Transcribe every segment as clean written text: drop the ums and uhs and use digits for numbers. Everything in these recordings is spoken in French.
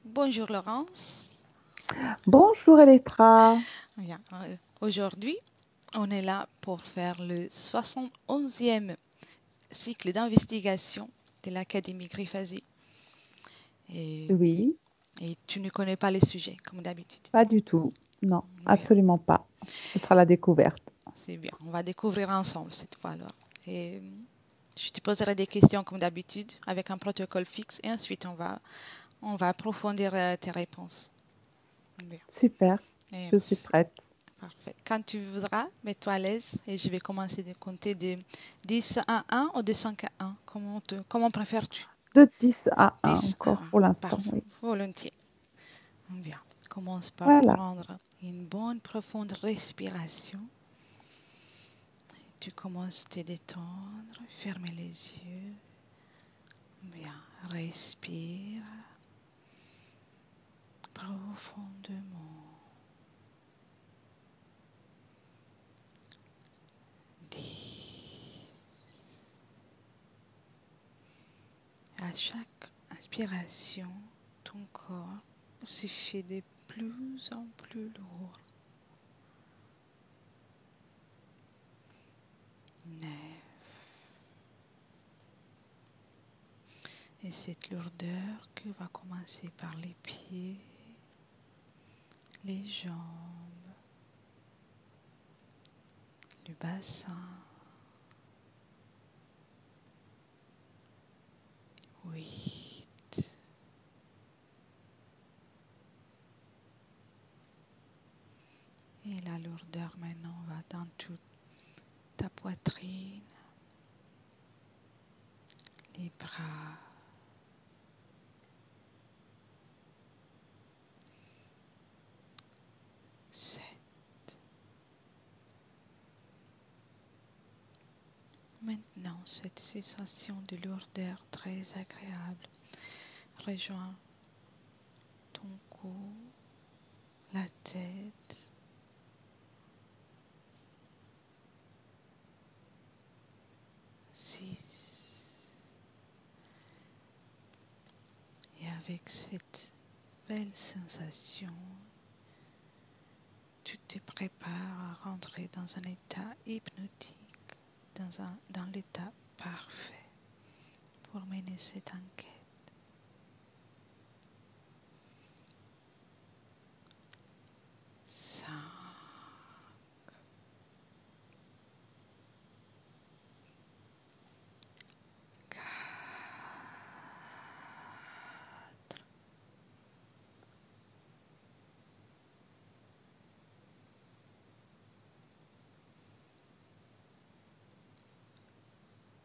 Bonjour Laurence. Bonjour Elettra. Bien, aujourd'hui, on est là pour faire le 71e cycle d'investigation de l'Académie Grifasi. Et, Oui, et tu ne connais pas les sujets, comme d'habitude. pas du tout. Non, Bien, absolument pas. Ce sera la découverte. c'est bien. On va découvrir ensemble cette fois alors. Et je te poserai des questions comme d'habitude avec un protocole fixe et ensuite on va approfondir tes réponses. Bien. Super, je suis Merci. prête. Parfait. Quand tu voudras, mets-toi à l'aise et je vais commencer de compter de 10 à 1 ou de 5 à 1. Comment préfères-tu? De 10 à 1 10 à encore 1. pour l'instant, Parfait. oui. Volontiers. Bien. Commence par Voilà. prendre une bonne profonde respiration. Tu commences à te détendre, fermer les yeux. Bien. Respire profondément. 10. À chaque inspiration, ton corps se fait de plus en plus lourd. 9. Et cette lourdeur qui va commencer par les pieds, les jambes, le bassin. 8. Et la lourdeur maintenant va dans toute ta poitrine, les bras. 7. Maintenant, cette sensation de lourdeur très agréable rejoint ton cou, la tête. 6. Et avec cette belle sensation, tu te prépares à rentrer dans un état hypnotique, dans l'état parfait pour mener cette enquête. 5.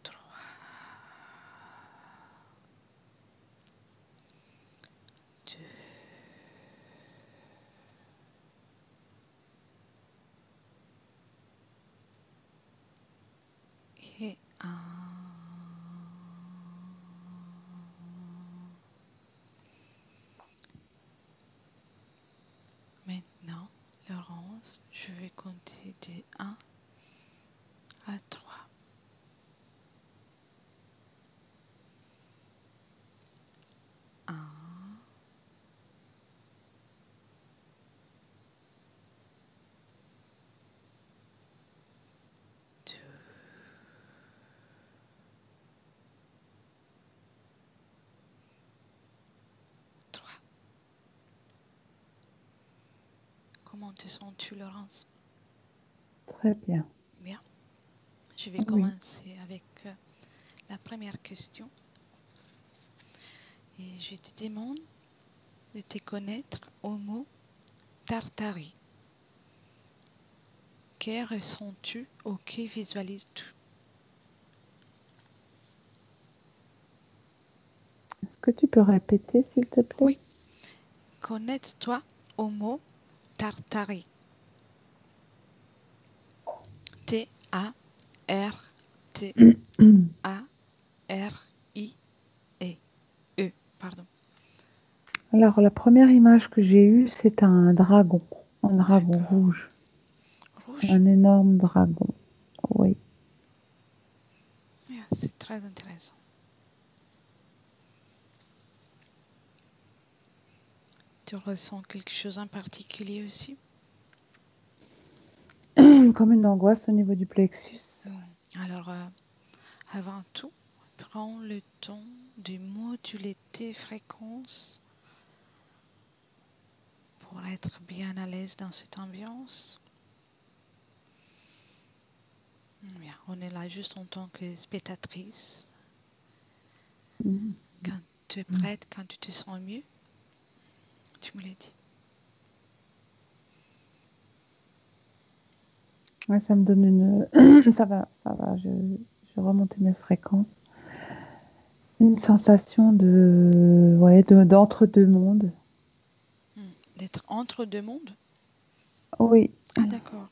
3. 2. Et 1. Maintenant, Laurence, je vais compter de 1 à 3. 1, 2, 3. Comment te sens-tu, Laurence? Très bien. Bien. Je vais Oui. commencer avec la première question. Et je te demande de te connaître au mot Tartari. Que ressens-tu ou que visualises-tu? Est-ce que tu peux répéter, s'il te plaît? Oui. Connecte-toi au mot Tartari. Tartari. Pardon. Alors, la première image que j'ai eue, c'est un dragon D'accord. rouge, Rouge. un énorme dragon. Oui. Yeah, c'est très intéressant. Tu ressens quelque chose en particulier aussi? Comme une angoisse au niveau du plexus. Alors, avant tout, prends le temps de moduler tes fréquences pour être bien à l'aise dans cette ambiance. Bien, on est là juste en tant que spectatrice. Mhm. Quand tu es prête, quand tu te sens mieux, tu me le dis. Ouais, ça me donne une... ça va, je remonte mes fréquences. Une sensation d'entre-deux mondes. D'être entre deux mondes? Oui, Ah d'accord,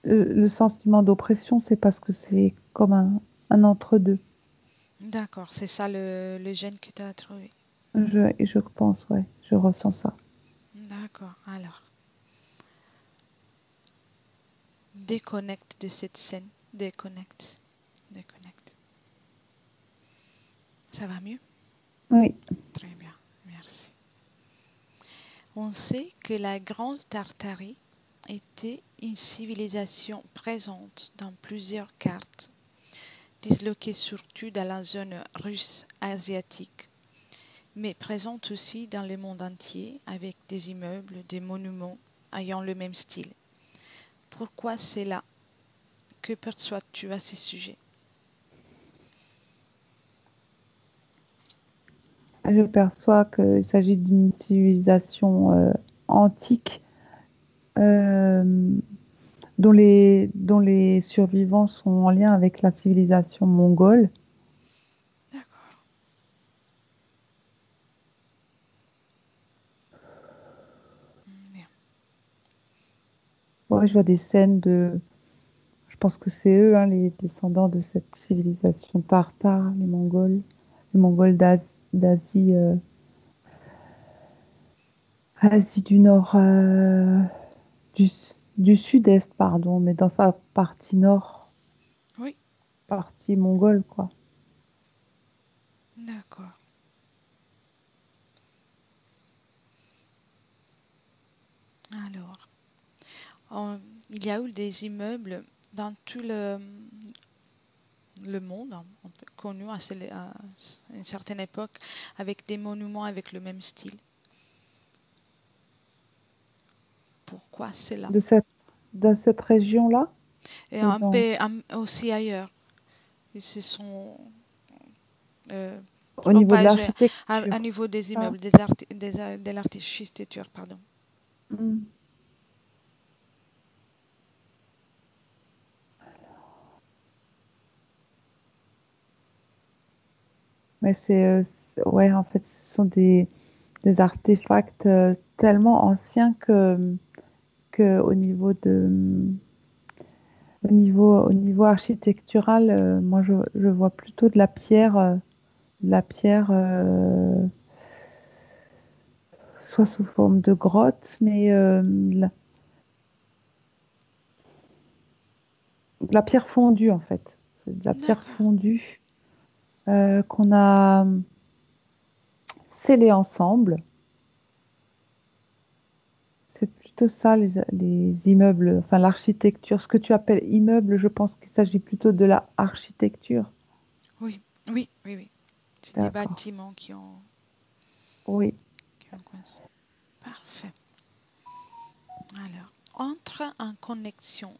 le sentiment d'oppression, c'est parce que c'est comme un entre-deux. d'accord, c'est ça le gène que tu as trouvé. Je pense, ouais, je ressens ça. D'accord, alors, déconnecte de cette scène, déconnecte, déconnecte. Ça va mieux? Oui, Très bien, merci. On sait que la Grande Tartarie était une civilisation présente dans plusieurs cartes, disloquée surtout dans la zone russe asiatique, mais présente aussi dans le monde entier avec des immeubles, des monuments ayant le même style. Pourquoi c'est là? Que perçois-tu à ce sujet? je perçois qu'il s'agit d'une civilisation antique euh, dont les survivants sont en lien avec la civilisation mongole. D'accord. Bien. Ouais, je vois des scènes de... Je pense que c'est eux, hein, les descendants de cette civilisation tartare, les Mongols d'Asie, Asie du Nord, du, du Sud-Est, pardon, mais dans sa partie nord, Oui, partie mongole, quoi. d'accord. Alors, on- il y a eu des immeubles dans tout le monde, hein, connu à une certaine époque, avec des monuments avec le même style. Pourquoi c'est là? De de cette région-là, Et ou un dans, peu aussi ailleurs. Ils se sont euh, au niveau de propagés à l'architecture. niveau des Ah, immeubles, de l'architecture, pardon. hmm. Mais ouais, en fait, ce sont des artefacts tellement anciens que au niveau architectural, moi, je vois plutôt de la pierre soit sous forme de grotte, mais de la pierre fondue, en fait. C'est de la pierre D'accord, fondue qu'on a scellée ensemble. C'est plutôt ça, les immeubles, enfin l'architecture. Ce que tu appelles immeuble, je pense qu'il s'agit plutôt de la architecture. oui, oui, oui, oui. C'est des D'accord. bâtiments Oui, qui ont coincé. Parfait. Alors, entre en connexion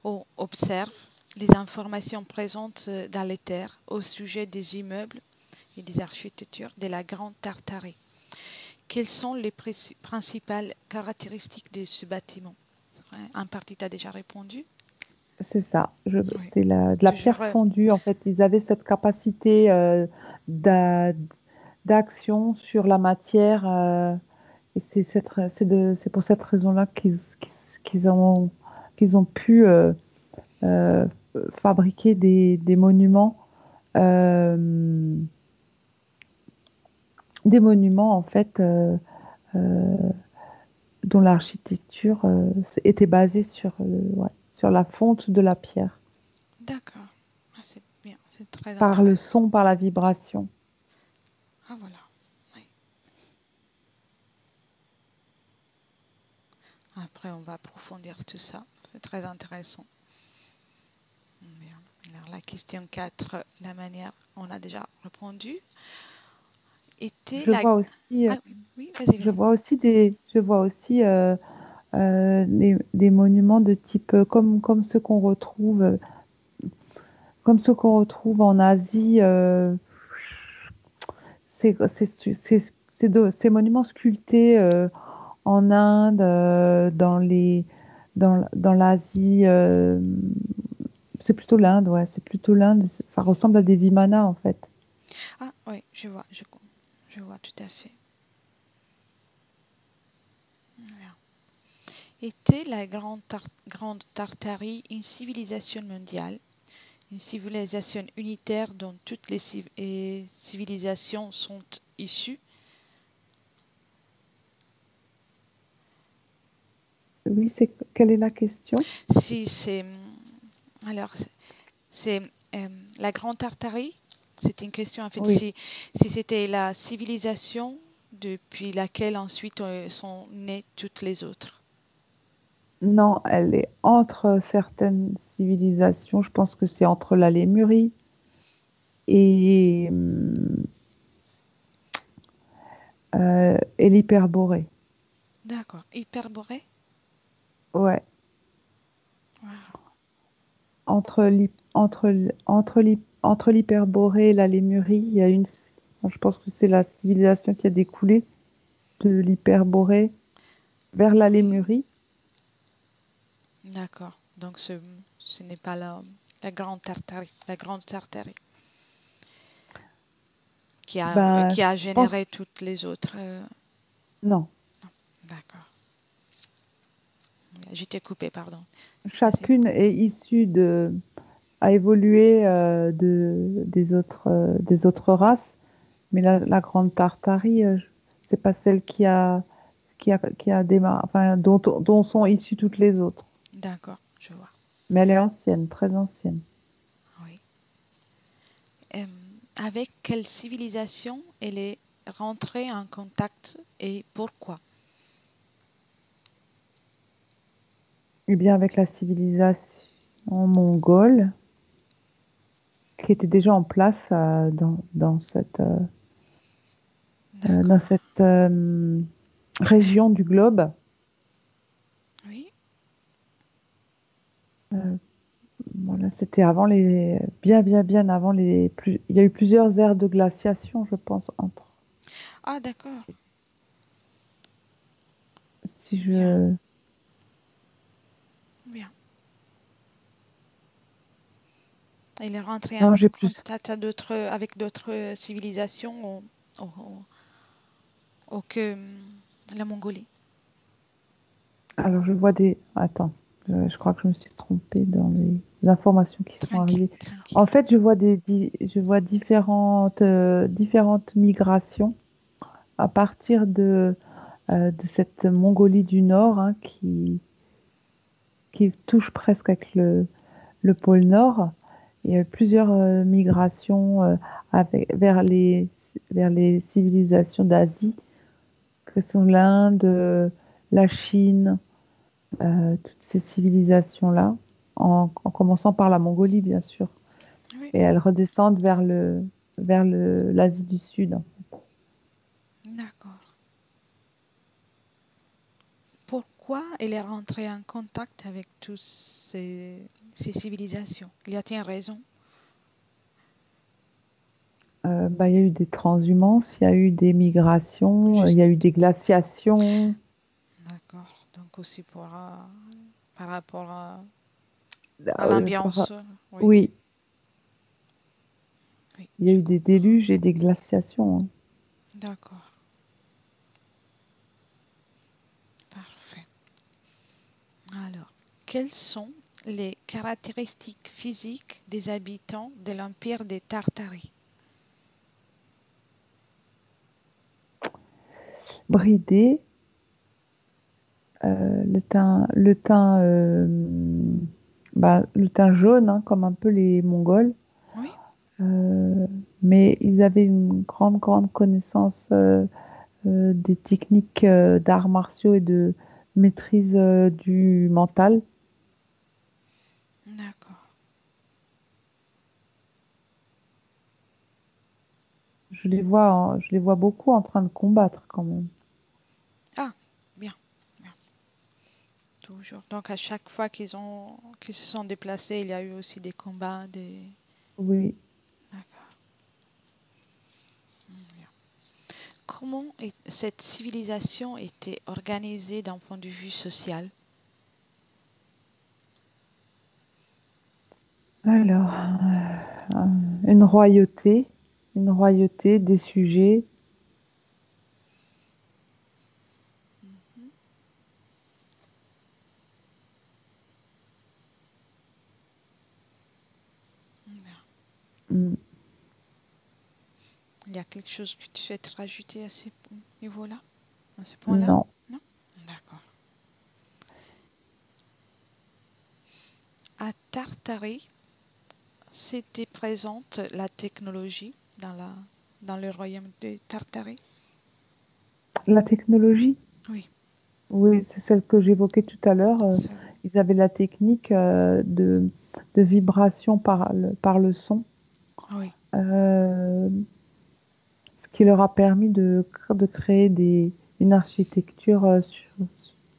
ou observe les informations présentes dans les terres au sujet des immeubles et des architectures de la Grande Tartarie. Quelles sont les principales caractéristiques de ce bâtiment? En partie, tu as déjà répondu. c'est ça. Oui. C'est de la Toujours. pierre fondue. En fait, ils avaient cette capacité d'a- d'action sur la matière. Et c'est pour cette raison-là qu'ils ont pu euh, fabriquer euh, des monuments en fait euh, dont l'architecture était basée ouais, sur la fonte de la pierre, D'accord. Ah, c'est bien, c'est très par le intéressant. son, par la vibration. Ah voilà. Oui. Après, on va approfondir tout ça. C'est très intéressant. Bien. Alors, la question 4, la manière, on a déjà répondu, était Je la... vois aussi, Ah oui, vas-y, vas-y. je vois aussi des monuments de type comme ceux qu'on retrouve en Asie. Ces monuments sculptés en Inde, dans l'Asie. C'est plutôt l'Inde, ouais, c'est plutôt l'Inde. Ça ressemble à des vimanas en fait. Ah oui, je vois tout à fait. Bien. Était la Grande Tartarie une civilisation mondiale, une civilisation unitaire dont toutes les civilisations sont issues? Oui, quelle est la question? Si c'est alors c'est la Grande Tartarie, c'est une question en fait Oui. si c'était la civilisation depuis laquelle ensuite sont nées toutes les autres. Non, elle est entre certaines civilisations. Je pense que c'est entre la Lémurie et l'Hyperborée. D'accord. Hyperborée? Ouais, Wow. entre l'Hyperborée et la Lémurie, je pense que c'est la civilisation qui a découlé de l'Hyperborée vers la Oui. Lémurie. D'accord. Donc ce n'est pas la Grande Tartarie. La Grande Tartarie Ben, qui a je pense, généré toutes les autres. non. D'accord. J'étais coupée, pardon. Vas-y. Chacune est issue a évolué des autres races, mais la Grande Tartarie, c'est pas celle qui a démarré, enfin, dont sont issues toutes les autres. D'accord, je vois. Mais elle est ancienne, très ancienne. Oui. Euh, avec quelle civilisation elle est rentrée en contact et pourquoi? Eh bien, avec la civilisation mongole, qui était déjà en place dans D'accord. cette région du globe. Oui. Euh, voilà, c'était bien avant il y a eu plusieurs ères de glaciation, je pense, Ah, d'accord. si Bien, je, bien. Elle est rentrée non, en j'ai plus. contact avec d'autres civilisations que la Mongolie. Alors, attends, je crois que je me suis trompée dans les informations qui sont Tranquille, arrivées. En tranquille. fait, je vois différentes migrations à partir de cette Mongolie du Nord, hein, qui touche presque avec le pôle Nord. Il y a eu plusieurs migrations vers les civilisations d'Asie, que sont l'Inde, la Chine, toutes ces civilisations-là, en commençant par la Mongolie, bien sûr. Oui, Et elles redescendent vers l'Asie du Sud. d'accord. Pourquoi elle est rentrée en contact avec toutes ces civilisations? Il y a-t-il une raison? Bah, il y a eu des transhumances, il y a eu des migrations, il Juste, y a eu des glaciations. d'accord. Donc aussi par rapport à Euh, par- l'ambiance. Oui, oui, oui, il y a je eu des comprends. déluges et des glaciations, hein. D'accord, parfait. Alors, quelles sont les caractéristiques physiques des habitants de l'Empire des Tartaries? Bridés, le teint jaune, hein, comme un peu les Mongols. Oui, Euh, mais ils avaient une grande connaissance des techniques d'arts martiaux et maîtrise du mental. D'accord. Je les vois beaucoup en train de combattre quand même. Ah, bien, bien, toujours. Donc à chaque fois qu'ils se sont déplacés, il y a eu aussi des combats, des. Oui. D'accord. Bien. Comment cette civilisation était organisée d'un point de vue social? Alors, une une royauté, des sujets. Bien. Mm, Il y a quelque chose que tu souhaites rajouter à ce niveau-là, à ce point-là? non, Non? D'accord. À Tartarie, c'était présente la technologie dans le royaume de Tartarie? la technologie. Oui, Oui, c'est celle que j'évoquais tout à l'heure. c'est Ils avaient la technique de vibration par le son, oui, euh, ce qui leur a permis de créer une architecture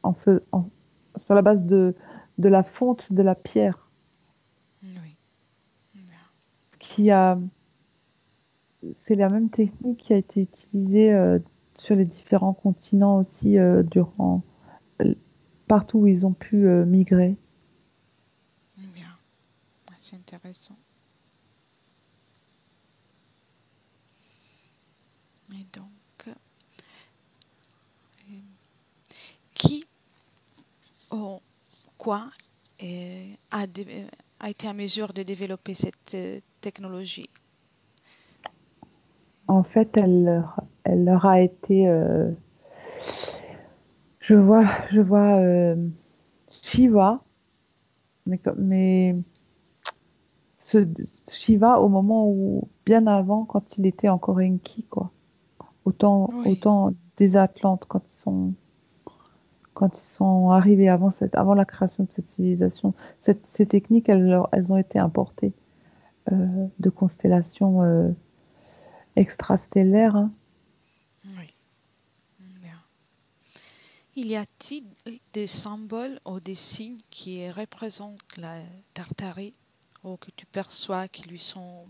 en sur la base de la fonte de la pierre. oui. Bien. Ce qui a, c'est la même technique qui a été utilisée sur les différents continents aussi euh, partout où ils ont pu migrer. Bien. C'est intéressant. Et donc, euh, qui ou quoi a été en mesure de développer cette technologie? Elle leur a été, je vois Shiva, mais ce Shiva au moment où, bien avant, quand il était encore Enki, quoi. Oui, Autant des Atlantes quand ils sont arrivés avant la création de cette civilisation. Ces techniques, elles ont été importées de constellations extrastellaires, hein. oui. Bien. Il y a-t-il des symboles ou des signes qui représentent la Tartarie ou que tu perçois qui sont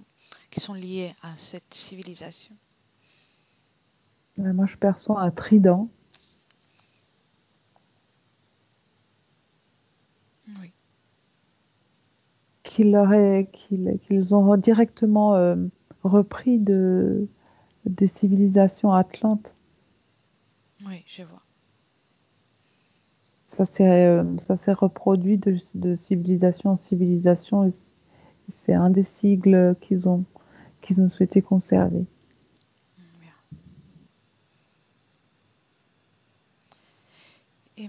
liés à cette civilisation? Moi, je perçois un trident Oui, qu'ils ont directement repris des civilisations atlantes. oui, je vois. Ça s'est reproduit de civilisation en civilisation et c'est un des sigles qu'ils ont souhaité conserver. Bien. Et,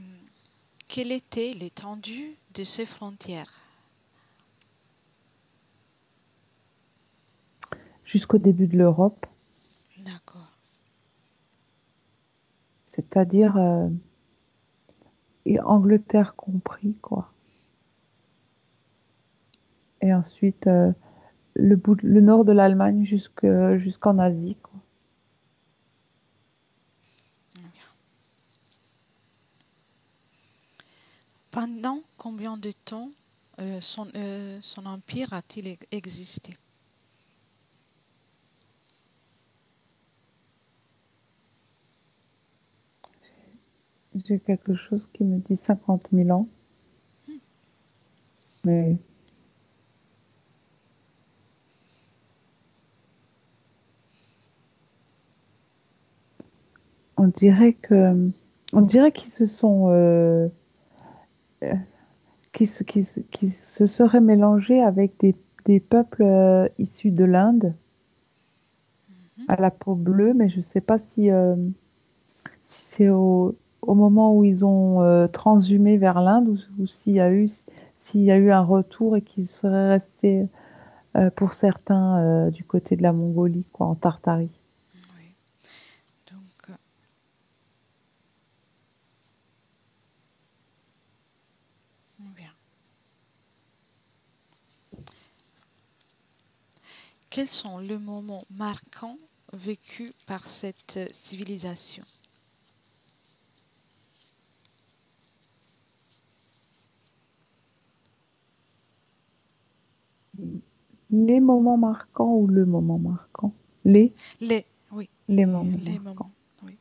quelle était l'étendue de ces frontières? Jusqu'au début de l'Europe, D'accord. c'est-à-dire et Angleterre compris, quoi. Et ensuite, le nord de l'Allemagne jusqu'en Asie, quoi. Bien. Pendant combien de temps son empire a-t-il existé? J'ai quelque chose qui me dit 50 000 ans, mais on dirait on dirait qu'ils se sont, qu'ils se seraient mélangés avec des peuples issus de l'Inde Mhm. à la peau bleue, mais je ne sais pas si c'est au moment où ils ont transhumé vers l'Inde ou s'il y a eu un retour et qu'ils seraient restés pour certains du côté de la Mongolie, quoi, en Tartarie. Oui. Donc, Quels sont les moments marquants vécus par cette civilisation? Les moments marquants ou le moment marquant? Les, Les, oui, les moments les marquants. moments, oui.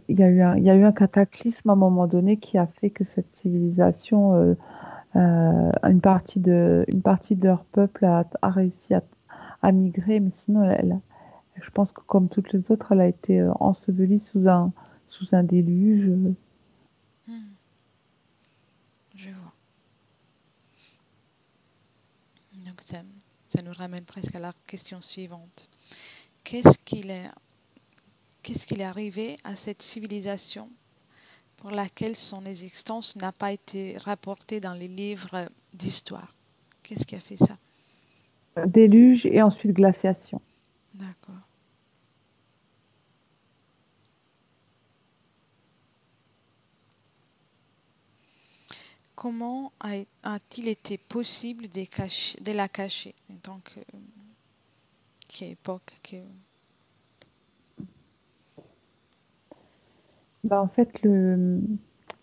Il y a eu un cataclysme à un moment donné qui a fait que cette civilisation, une partie de leur peuple a réussi à migrer, mais sinon, je pense que comme toutes les autres, elle a été ensevelie sous un déluge. Hmm, je vois. Donc ça nous ramène presque à la question suivante. Qu'est-ce qu'il est, qu'est-ce qu'il est arrivé à cette civilisation pour laquelle son existence n'a pas été rapportée dans les livres d'histoire? Qu'est-ce qui a fait ça? Déluge et ensuite glaciation. D'accord. Comment a-t-il été possible de la cacher en tant que quelle époque que... Bah, en fait,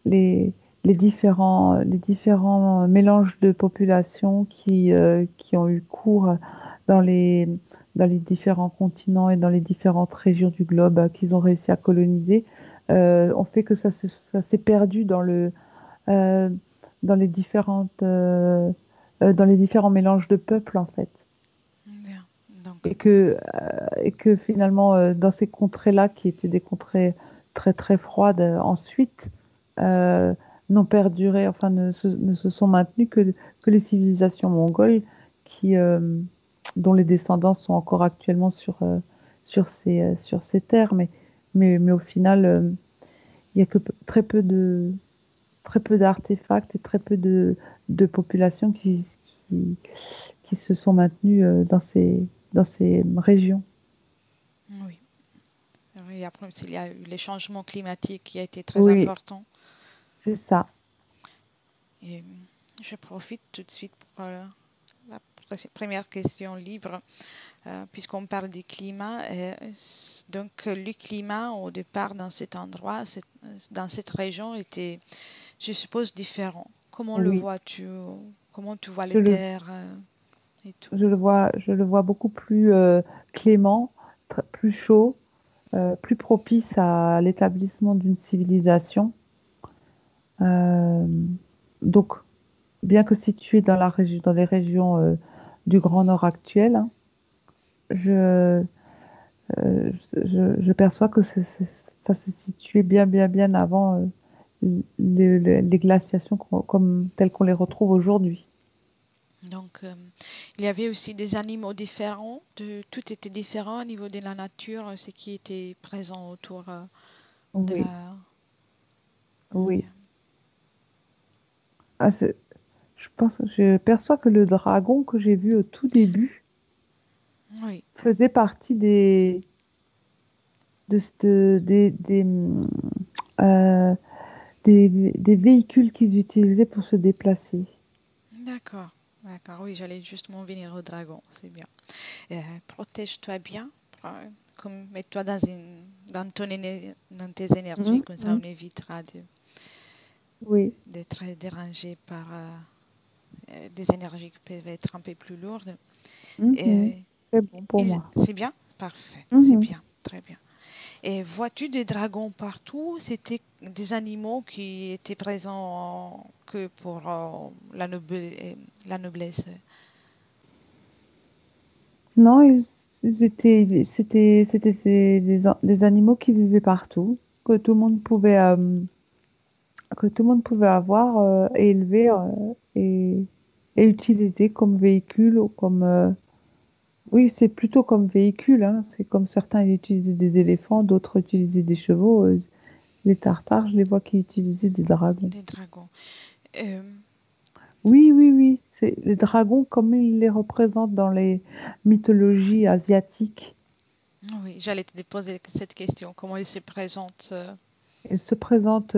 les, les différents mélanges de populations qui ont eu cours dans dans les différents continents et dans les différentes régions du globe qu'ils ont réussi à coloniser ont fait que ça s'est perdu euh, dans dans les différents mélanges de peuples, en fait. Bien. Donc, Et que finalement, dans ces contrées-là, qui étaient des contrées très très froides, ensuite, euh, n'ont perduré, enfin ne se sont maintenues que les civilisations mongoles, qui, dont les descendants sont encore actuellement sur ces terres. Mais au final, il n'y a que très peu d'artefacts et très peu de populations qui, qui se sont maintenues dans ces régions. oui. Oui, après, il y a eu les changements climatiques qui a été très Oui, important. c'est ça. Et je profite tout de suite pour la première question libre, puisqu'on parle du climat. Donc, le climat, au départ, dans cet endroit, dans cette région, était, je suppose, différent. Comment le Oui, vois-tu? Comment tu vois les je le, terres et tout? je le vois beaucoup plus clément, plus chaud, plus propice à l'établissement d'une civilisation. Euh, donc, bien que situé dans dans les régions du Grand Nord actuel, hein, je, je perçois que ça se situait bien avant les glaciations comme telles qu'on les retrouve aujourd'hui. Donc, il y avait aussi des animaux différents, tout était différent au niveau de la nature, ce qui était présent autour de Oui, la... oui. Ah, je perçois que le dragon que j'ai vu au tout début Oui, faisait partie euh, des véhicules qu'ils utilisaient pour se déplacer. d'accord, d'accord, oui, j'allais justement venir au dragon, c'est bien. Protège-toi bien, mets-toi dans tes énergies, Mhm, comme ça on mhm. évitera Oui. d'être dérangé par des énergies qui peuvent être un peu plus lourdes. Mhm. Et, C'est bon pour moi. c'est bien? Parfait, c'est Mhm. bien, très bien. Et vois-tu des dragons partout? C'était des animaux qui étaient présents que pour la noblesse. Non, c'était des animaux qui vivaient partout, que tout le monde que tout le monde pouvait avoir et élever et utiliser comme véhicule ou comme, oui, c'est plutôt comme véhicule, hein. C'est comme certains utilisaient des éléphants, d'autres utilisaient des chevaux. Les Tartares, je les vois qui utilisaient des dragons. Des dragons. Euh, Oui. C'est les dragons comme ils les représentent dans les mythologies asiatiques. oui, j'allais te poser cette question. Comment ils se présentent Ils se présentent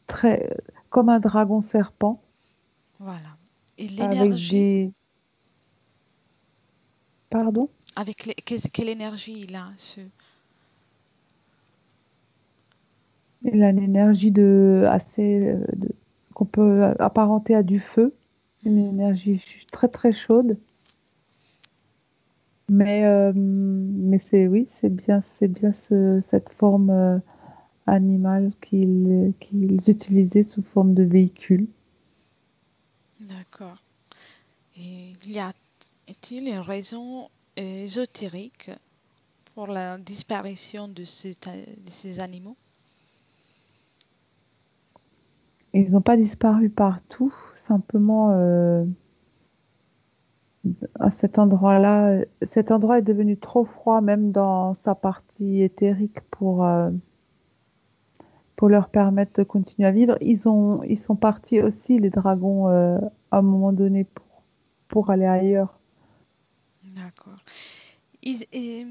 très comme un dragon serpent. Voilà. Et avec l'énergie, des... Pardon? quelle énergie il a, Il a une énergie qu'on peut apparenter à du feu, une énergie très très chaude. Mais oui, c'est bien cette forme animale qu'ils utilisaient sous forme de véhicule. D'accord. Et est-il une raison ésotérique pour la disparition de ces animaux? Ils n'ont pas disparu partout, simplement à cet endroit est devenu trop froid, même dans sa partie éthérique, pour leur permettre de continuer à vivre. Ils sont partis aussi, les dragons, à un moment donné, pour aller ailleurs. D'accord. Et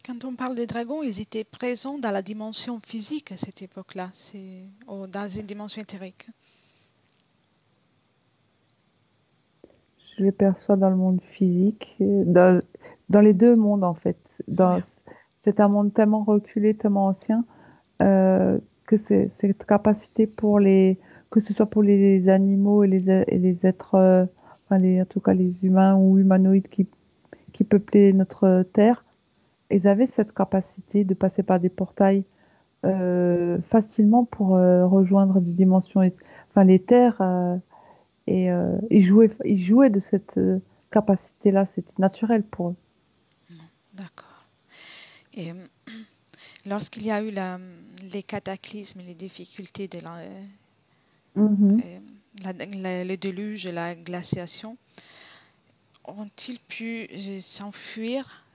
quand on parle des dragons, ils étaient présents dans la dimension physique à cette époque-là, dans une dimension éthérique. Je les perçois dans le monde physique, dans les deux mondes en fait. Bien. C'est un monde tellement reculé, tellement ancien, que cette capacité que ce soit pour les animaux et les êtres, enfin en tout cas les humains ou humanoïdes qui peuplaient notre Terre, ils avaient cette capacité de passer par des portails facilement pour rejoindre des dimensions, enfin les terres. Et ils jouaient de cette capacité-là, c'était naturel pour eux. D'accord. Et lorsqu'il y a eu les cataclysmes et les difficultés de Mhm. le déluge et la glaciation, ont-ils pu s'enfuir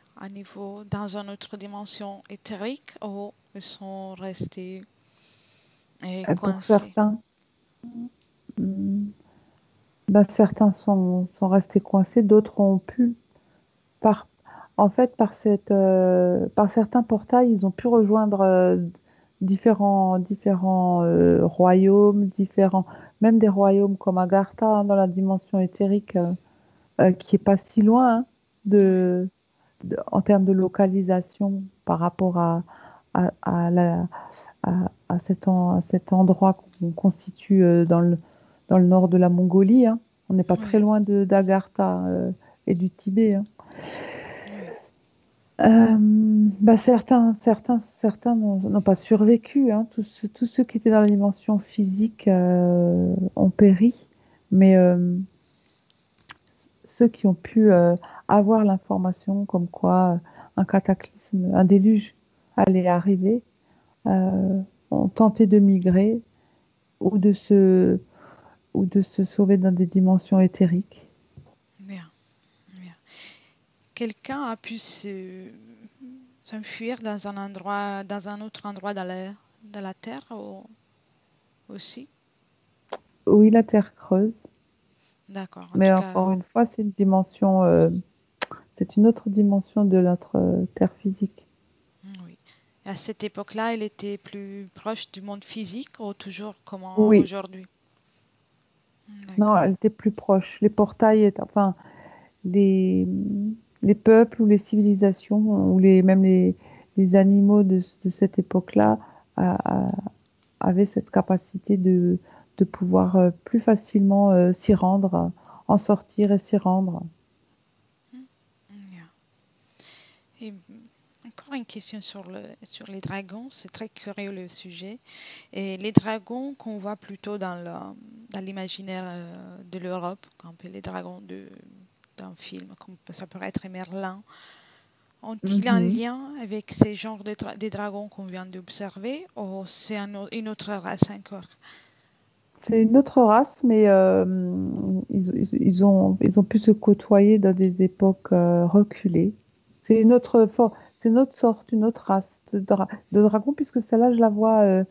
dans une autre dimension éthérique ou ils sont restés Et pour coincés? certains, mm, bah, certains sont restés coincés, d'autres ont pu, par, en fait, par certains portails, ils ont pu rejoindre différents royaumes, même des royaumes comme Agartha, hein, dans la dimension éthérique, qui est pas si loin, hein, Oui, de, en termes de localisation par rapport à à cet endroit qu'on constitue dans le nord de la Mongolie, hein. On n'est pas très oui, loin d'Agartha et du Tibet, hein. oui, Bah certains n'ont pas survécu, hein. Tous ceux qui étaient dans la dimension physique ont péri, mais ceux qui ont pu avoir l'information comme quoi un cataclysme, un déluge allait arriver, euh, ont tenté de migrer ou ou de se sauver dans des dimensions éthériques. bien, bien. Quelqu'un a pu s'enfuir dans un autre endroit dans la Terre aussi? Oui, la Terre creuse, D'accord, en mais tout cas, encore une fois, c'est une autre dimension de notre Terre physique. oui. À cette époque-là, il était plus proche du monde physique ou toujours comme Oui, aujourd'hui? non, D'accord. elle était plus proche. Enfin, les, les peuples ou les civilisations même les animaux de cette époque-là avaient cette capacité de pouvoir plus facilement s'y rendre, en sortir et s'y rendre. Bien. Et encore une question sur les dragons, c'est très curieux le sujet. Et les dragons qu'on voit plutôt dans l'imaginaire de l'Europe, qu'on appelle les dragons d'un film, comme ça pourrait être Merlin, ont-ils un Mhm. lien avec ces genres des dragons qu'on vient d'observer ou c'est une autre race encore? C'est une autre race, mais ils ont pu se côtoyer dans des époques reculées. C'est une autre sorte, une autre race de dragon, puisque celle-là, je la vois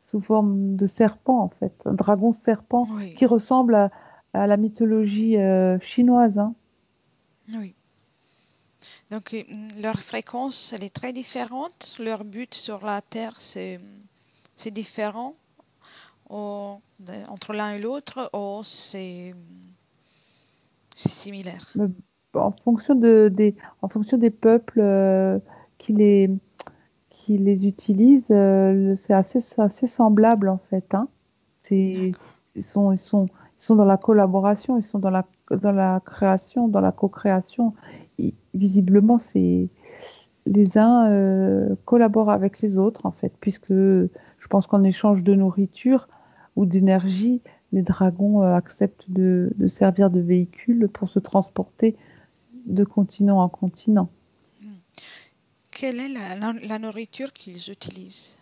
sous forme de serpent, en fait. Un dragon serpent Oui, qui ressemble à la mythologie chinoise, hein. oui. Donc leur fréquence, elle est très différente. Leur but sur la Terre, c'est différent. Ou entre l'un et l'autre, ou c'est similaire? Mais en fonction en fonction des peuples qui les, qui les utilisent, c'est assez semblable en fait, hein. C'est, D'accord. ils sont dans la collaboration, ils sont dans la création, dans la co-création. Visiblement, les uns collaborent avec les autres, en fait, puisque je pense qu'en échange de nourriture ou d'énergie, les dragons acceptent de servir de véhicule pour se transporter de continent en continent. Hmm. Quelle est la nourriture qu'ils utilisent?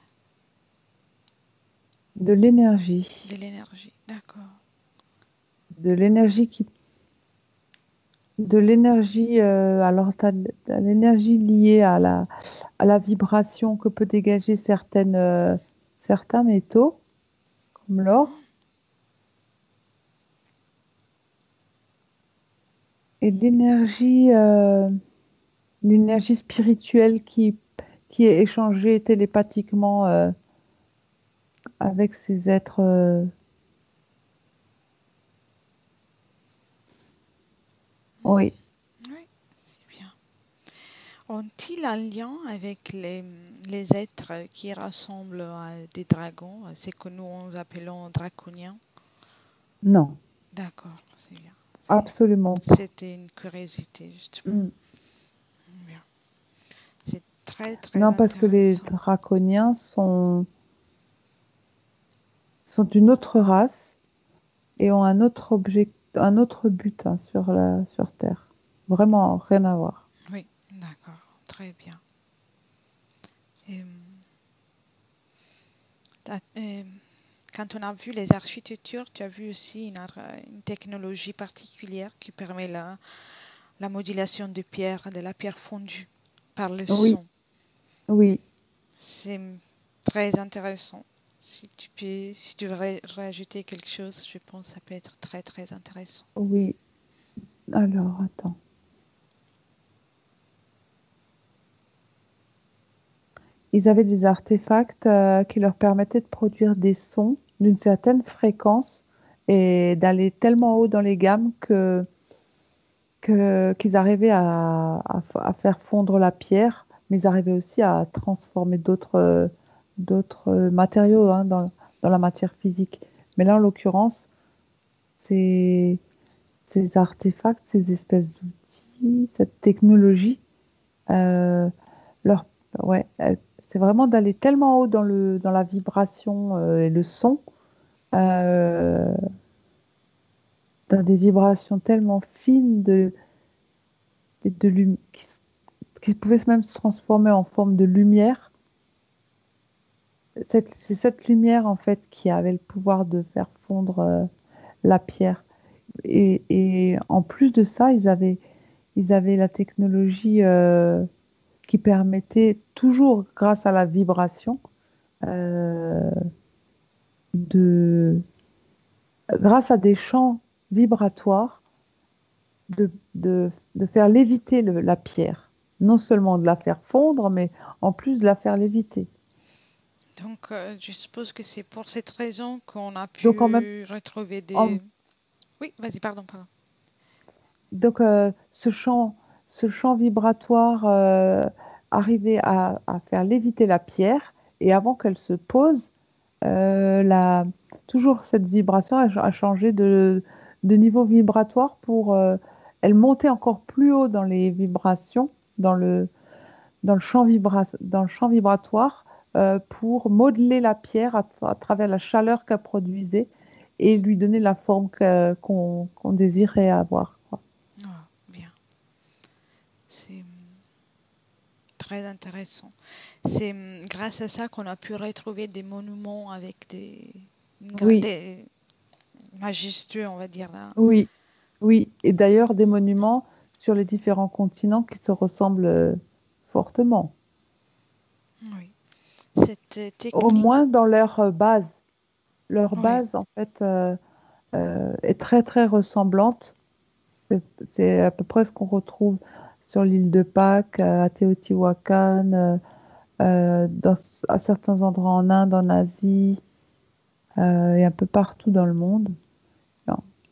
De l'énergie. De l'énergie. D'accord. De l'énergie qui de l'énergie alors t'as l'énergie liée à la vibration que peut dégager certains métaux comme l'or et de l'énergie spirituelle qui est échangée télépathiquement avec ces êtres. Oui, Oui, c'est bien. Ont-ils un lien avec les êtres qui ressemblent à des dragons, c'est que nous appelons draconiens? non, D'accord, c'est bien. absolument pas. C'était une curiosité, justement. Mm. Bien. C'est très, très Non, parce que les intéressant. draconiens sont une autre race et ont un autre but hein, sur Terre. Vraiment rien à voir. Oui, d'accord, très bien. Et, euh, quand on a vu les architectures, tu as vu aussi une technologie particulière qui permet la modulation de la pierre fondue par le Oui, son. oui, C'est très intéressant. Si tu veux rajouter quelque chose, je pense que ça peut être très, très intéressant. oui. Alors, attends. Ils avaient des artefacts qui leur permettaient de produire des sons d'une certaine fréquence et d'aller tellement haut dans les gammes qu'ils arrivaient à faire fondre la pierre, mais ils arrivaient aussi à transformer d'autres matériaux hein, dans la matière physique. Mais là, en l'occurrence, ces, ces artefacts, ces espèces d'outils, cette technologie, euh, leur, ouais, c'est vraiment d'aller tellement haut dans la vibration et le son, euh, dans des vibrations tellement fines qui pouvaient même se transformer en forme de lumière. C'est cette lumière en fait qui avait le pouvoir de faire fondre la pierre. Et en plus de ça, ils avaient la technologie qui permettait toujours, grâce à la vibration, euh, de, grâce à des champs vibratoires, de faire léviter la pierre. Non seulement de la faire fondre, mais en plus de la faire léviter. Donc, je suppose que c'est pour cette raison qu'on a Donc, en même, pu retrouver en- des... Oui, vas-y, pardon, pardon. donc ce champ vibratoire arrivait à faire léviter la pierre et avant qu'elle se pose, toujours cette vibration a changé de niveau vibratoire pour elle montait encore plus haut dans les vibrations, dans dans le champ vibratoire pour modeler la pierre à travers la chaleur qu'elle produisait et lui donner la forme qu'on désirait avoir, quoi. Ah, bien. C'est très intéressant. C'est grâce à ça qu'on a pu retrouver des monuments avec Oui, des majestueux, on va dire là. oui, oui. Et d'ailleurs, des monuments sur les différents continents qui se ressemblent fortement, Oui. Cette au technique, moins dans leur base. Leur oui, base, en fait, est très, très ressemblante. C'est à peu près ce qu'on retrouve sur l'île de Pâques, à Teotihuacan, à certains endroits en Inde, en Asie. et un peu partout dans le monde.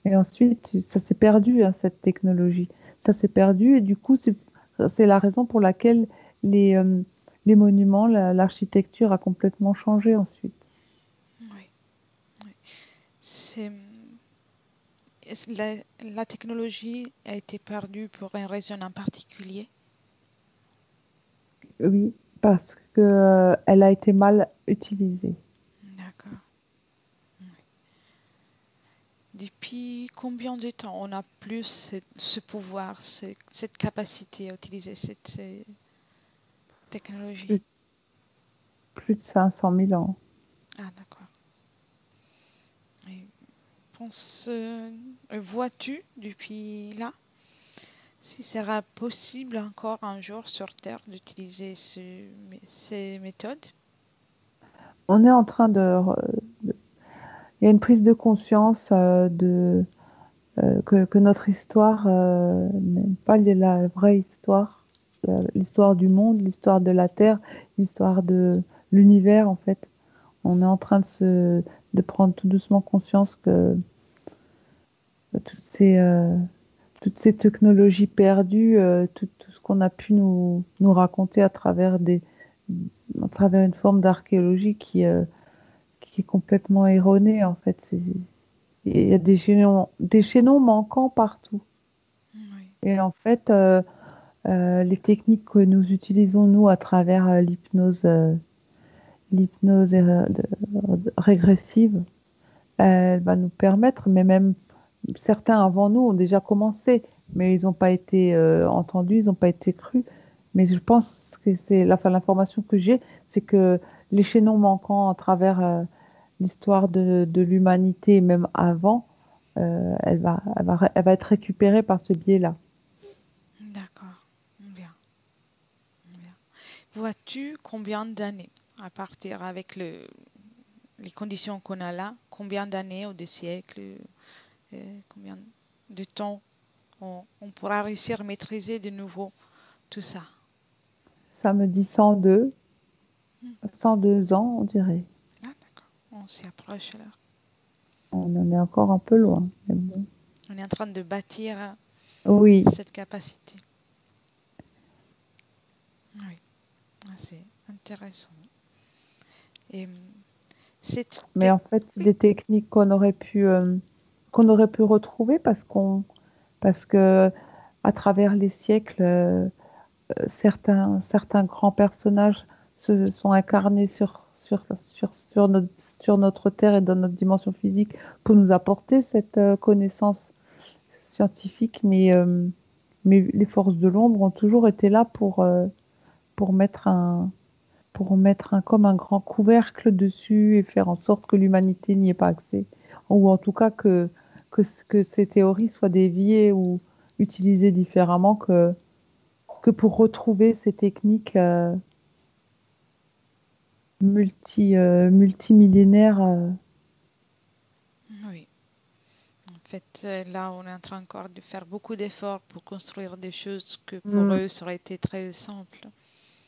Et ensuite, ça s'est perdu, hein, cette technologie. Ça s'est perdu et du coup, c'est la raison pour laquelle les, euh, les monuments, l'architecture a complètement changé ensuite. Oui, oui. C'est, la technologie a été perdue pour une raison en particulier. Oui, parce que, elle a été mal utilisée. D'accord. Depuis combien de temps on a plus ce pouvoir, cette capacité à utiliser cette technologie? Plus, plus de 500 000 ans. Ah, d'accord. Et vois-tu depuis là si sera possible encore un jour sur Terre d'utiliser ces méthodes? On est en train il y a une prise de conscience que notre histoire n'est pas la vraie histoire, l'histoire du monde, l'histoire de la Terre, l'histoire de l'univers en fait. On est en train de prendre tout doucement conscience que toutes ces, euh, toutes ces technologies perdues, tout ce qu'on a pu nous raconter à travers une forme d'archéologie qui est complètement erronée en fait. Il y a des chaînons manquants partout. Oui, Et en fait, les techniques que nous utilisons, nous, à travers l'hypnose régressive, elle va nous permettre, mais même certains avant nous ont déjà commencé, mais ils n'ont pas été entendus, ils n'ont pas été crus. Mais je pense que enfin, l'information que j'ai, c'est que les chaînons manquants à travers l'histoire de l'humanité, même avant, elle va être récupérée par ce biais-là. d'accord. Bien, bien. Vois-tu combien d'années, à partir avec les conditions qu'on a là, combien d'années ou de siècles, combien de temps on pourra réussir à maîtriser de nouveau tout ça? Ça me dit 102 ans, on dirait. Ah, d'accord. On s'y approche alors. On en est encore un peu loin. Mais bon. On est en train de bâtir Oui, cette capacité. Oui, ah, c'est intéressant. Et mais en fait, c'est oui, des techniques qu'on aurait pu retrouver parce que à travers les siècles, certains grands personnages se sont incarnés sur notre Terre et dans notre dimension physique pour nous apporter cette connaissance scientifique, mais les forces de l'ombre ont toujours été là pour mettre comme un grand couvercle dessus et faire en sorte que l'humanité n'y ait pas accès, ou en tout cas que ces théories soient déviées ou utilisées différemment que pour retrouver ces techniques multimillénaires. oui. En fait, là, on est en train encore de faire beaucoup d'efforts pour construire des choses que pour Mm, eux, ça aurait été très simple.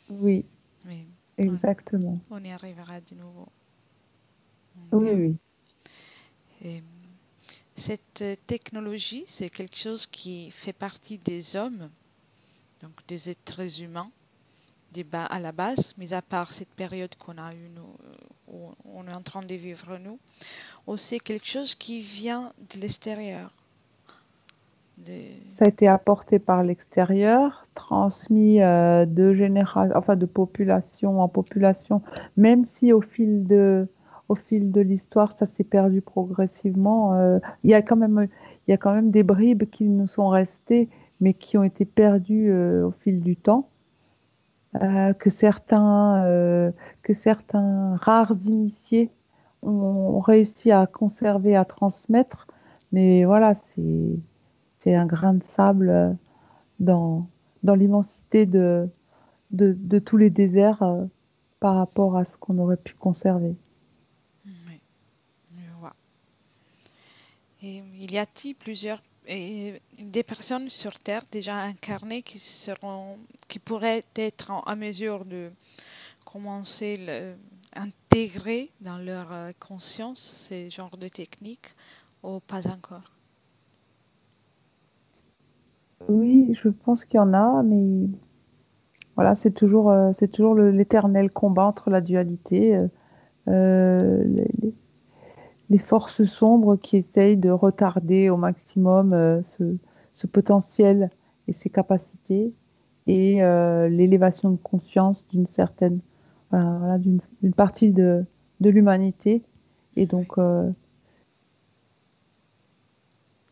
oui, Mais exactement. on y arrivera de nouveau. Oui, Bien. oui. Et cette technologie, c'est quelque chose qui fait partie des hommes, donc des êtres humains, à la base, mis à part cette période qu'on a eue, nous, où on est en train de vivre nous, aussi quelque chose qui vient de l'extérieur. De... Ça a été apporté par l'extérieur, transmis enfin de population en population, même si au fil de l'histoire, ça s'est perdu progressivement. Il y a quand même des bribes qui nous sont restées, mais qui ont été perdues au fil du temps, euh, que certains, euh, que certains rares initiés ont réussi à conserver, à transmettre. Mais voilà, c'est un grain de sable dans, dans l'immensité de tous les déserts par rapport à ce qu'on aurait pu conserver. Oui, je vois. Et il y a-t-il des personnes sur Terre déjà incarnées qui pourraient être en mesure de commencer intégré dans leur conscience ce genre de technique ou pas encore? Oui, je pense qu'il y en a, mais voilà, c'est toujours l'éternel combat entre la dualité, les forces sombres qui essayent de retarder au maximum ce potentiel et ses capacités et l'élévation de conscience d'une certaine, voilà, d'une partie de l'humanité. Et Oui, donc,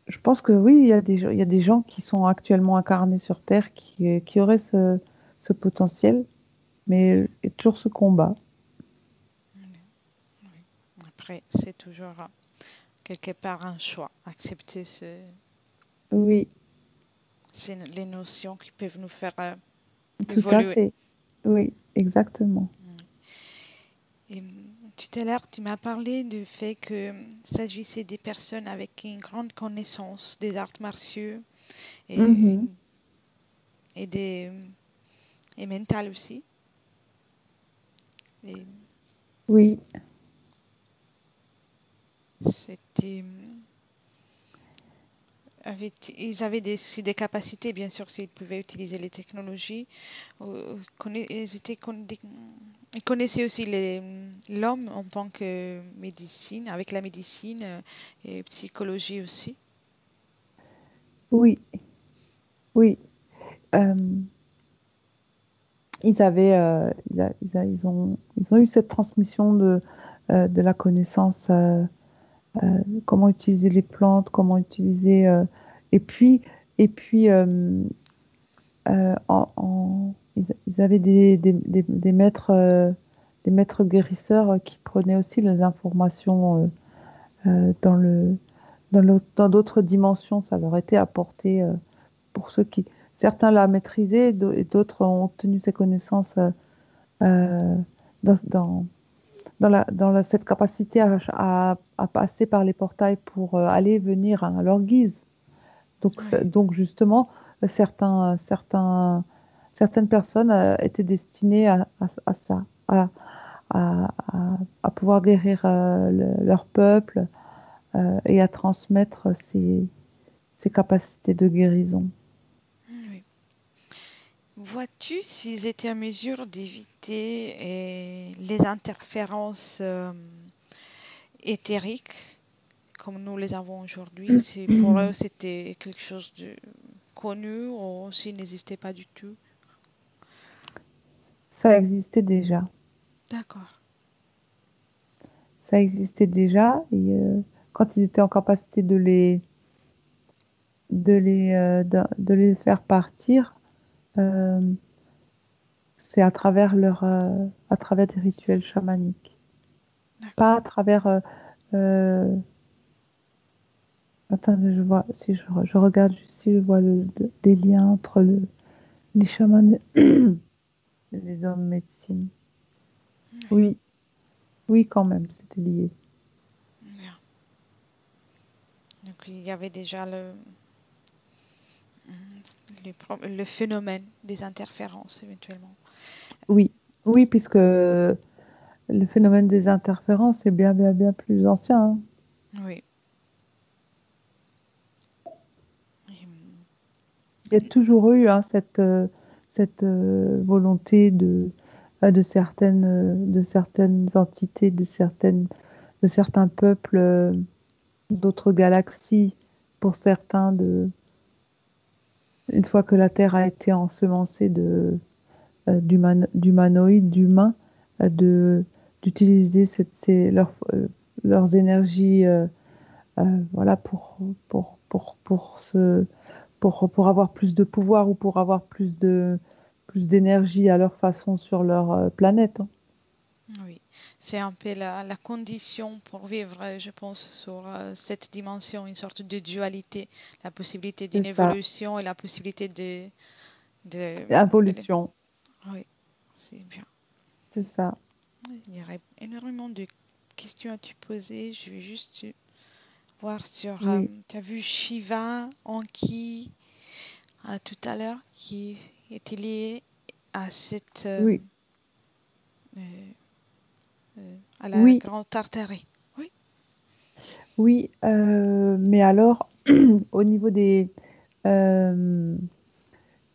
je pense que oui, il y a des gens qui sont actuellement incarnés sur Terre qui auraient ce potentiel, mais il y a toujours ce combat. oui. Après, c'est toujours quelque part un choix. Accepter Oui, les notions qui peuvent nous faire tout à évoluer. fait. Oui, exactement. Et, tout à l'heure, tu m'as parlé du fait que s'agissait des personnes avec une grande connaissance des arts martiaux et, Mhm. une- et des et mentales aussi. Et Oui, c'était ils avaient aussi des capacités, bien sûr, s'ils pouvaient utiliser les technologies. Ils connaissaient aussi l'homme en tant que médecine, avec la médecine et psychologie aussi. oui, oui. Euh, ils ont eu cette transmission de la connaissance, comment utiliser les plantes, comment utiliser, et puis, et puis ils avaient des maîtres guérisseurs qui prenaient aussi les informations dans dans d'autres dimensions. Ça leur était apporté pour ceux qui, certains la maîtrisaient et d'autres ont obtenu ces connaissances euh, dans, dans, cette capacité à passer par les portails pour aller et venir à leur guise. Donc, Oui, donc justement, certaines personnes étaient destinées à ça, à pouvoir guérir leur peuple et à transmettre ces capacités de guérison. oui. Vois-tu s'ils étaient en mesure d'éviter les interférences éthériques comme nous les avons aujourd'hui? Si pour eux c'était quelque chose de connu ou s'il n'existait pas du tout? Ça existait déjà. D'accord. Ça existait déjà et quand ils étaient en capacité de les faire partir, euh, c'est à travers des rituels chamaniques. Pas D'accord. à travers. Euh, attendez, je vois, si je regarde juste si je vois des liens entre les chamans et les hommes médecine. Oui. Oui, oui, quand même, c'était lié. Bien. Donc il y avait déjà le phénomène des interférences éventuellement. Oui, oui, puisque le phénomène des interférences est bien plus ancien, hein. Oui. Il y a toujours eu hein, cette volonté de certaines entités, de certains peuples, d'autres galaxies, pour certains, une fois que la Terre a été ensemencée d'humanoïdes, d'humains, de, d'utiliser leurs énergies voilà, pour avoir plus de pouvoir ou pour avoir plus d'énergie à leur façon sur leur planète, hein. Oui, c'est un peu la condition pour vivre, je pense, sur cette dimension, une sorte de dualité, la possibilité d'une C'est ça, évolution et la possibilité de. involution, Oui, c'est bien. c'est ça. Il y aurait énormément de questions à te poser. Je vais juste voir sur. Oui, Tu as vu Shiva, Anki, tout à l'heure, qui était lié à cette oui, euh, à la Oui, Grande Tartarie. Oui, oui, mais alors, au niveau des... euh,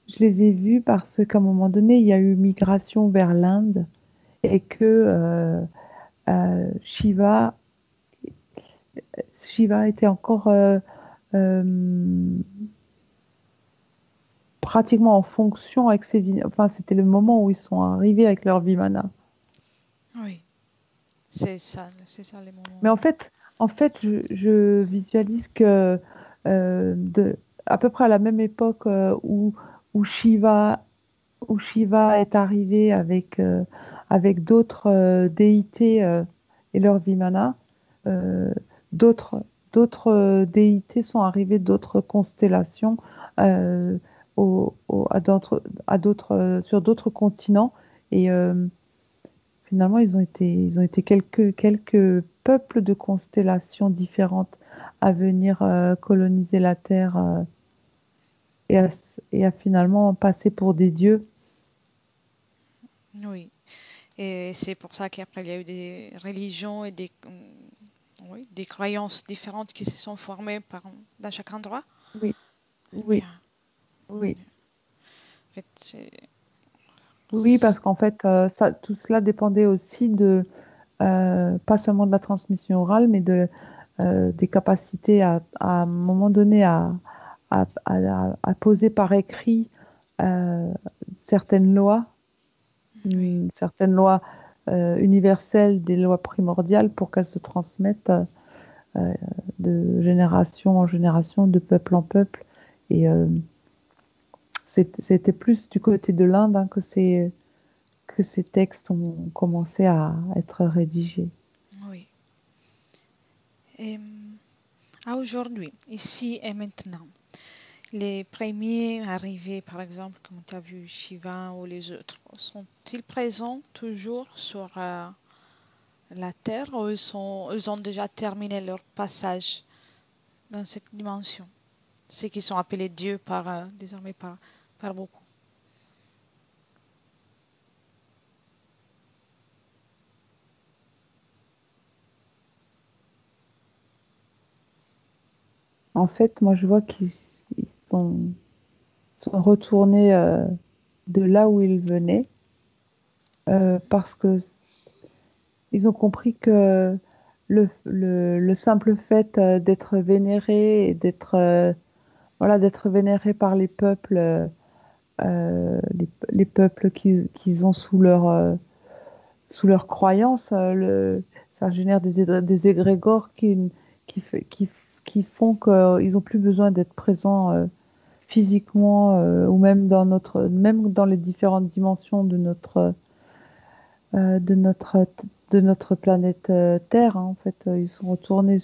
je les ai vus parce qu'à un moment donné, il y a eu migration vers l'Inde et que Shiva, Shiva était encore euh, pratiquement en fonction avec ses... Enfin, c'était le moment où ils sont arrivés avec leur Vimana. oui, c'est ça les moments. Mais en fait, je visualise que à peu près à la même époque où Shiva, où Shiva est arrivé avec d'autres déités et leur Vimana, euh, d'autres déités sont arrivées d'autres constellations euh, sur d'autres continents. Et finalement, ils ont été quelques peuples de constellations différentes à venir coloniser la Terre et à finalement passer pour des dieux. Oui, et c'est pour ça qu'après il y a eu des religions et oui, des croyances différentes qui se sont formées dans chaque endroit. Oui, Eh oui, bien, oui. en fait, Oui, parce qu'en fait, tout cela dépendait aussi pas seulement de la transmission orale, mais des capacités à un moment donné à poser par écrit euh, certaines lois, oui, certaines lois universelles, des lois primordiales pour qu'elles se transmettent euh, de génération en génération, de peuple en peuple. Et c'était plus du côté de l'Inde hein, que ces textes ont commencé à être rédigés. oui. Et, à aujourd'hui, ici et maintenant, les premiers arrivés, par exemple, comme tu as vu Shiva ou les autres, sont-ils présents toujours sur la Terre ou ils ont déjà terminé leur passage dans cette dimension? Ceux qui sont appelés dieux désormais par beaucoup. En fait, moi, je vois qu'ils sont retournés de là où ils venaient parce que ils ont compris que le simple fait d'être vénéré et d'être vénéré par les peuples, les peuples qu'ils ont sous leur croyance, ça génère des égrégores qui font qu'ils n'ont plus besoin d'être présents physiquement ou même dans les différentes dimensions euh, de notre, de notre planète Terre. Hein. En fait, ils sont retournés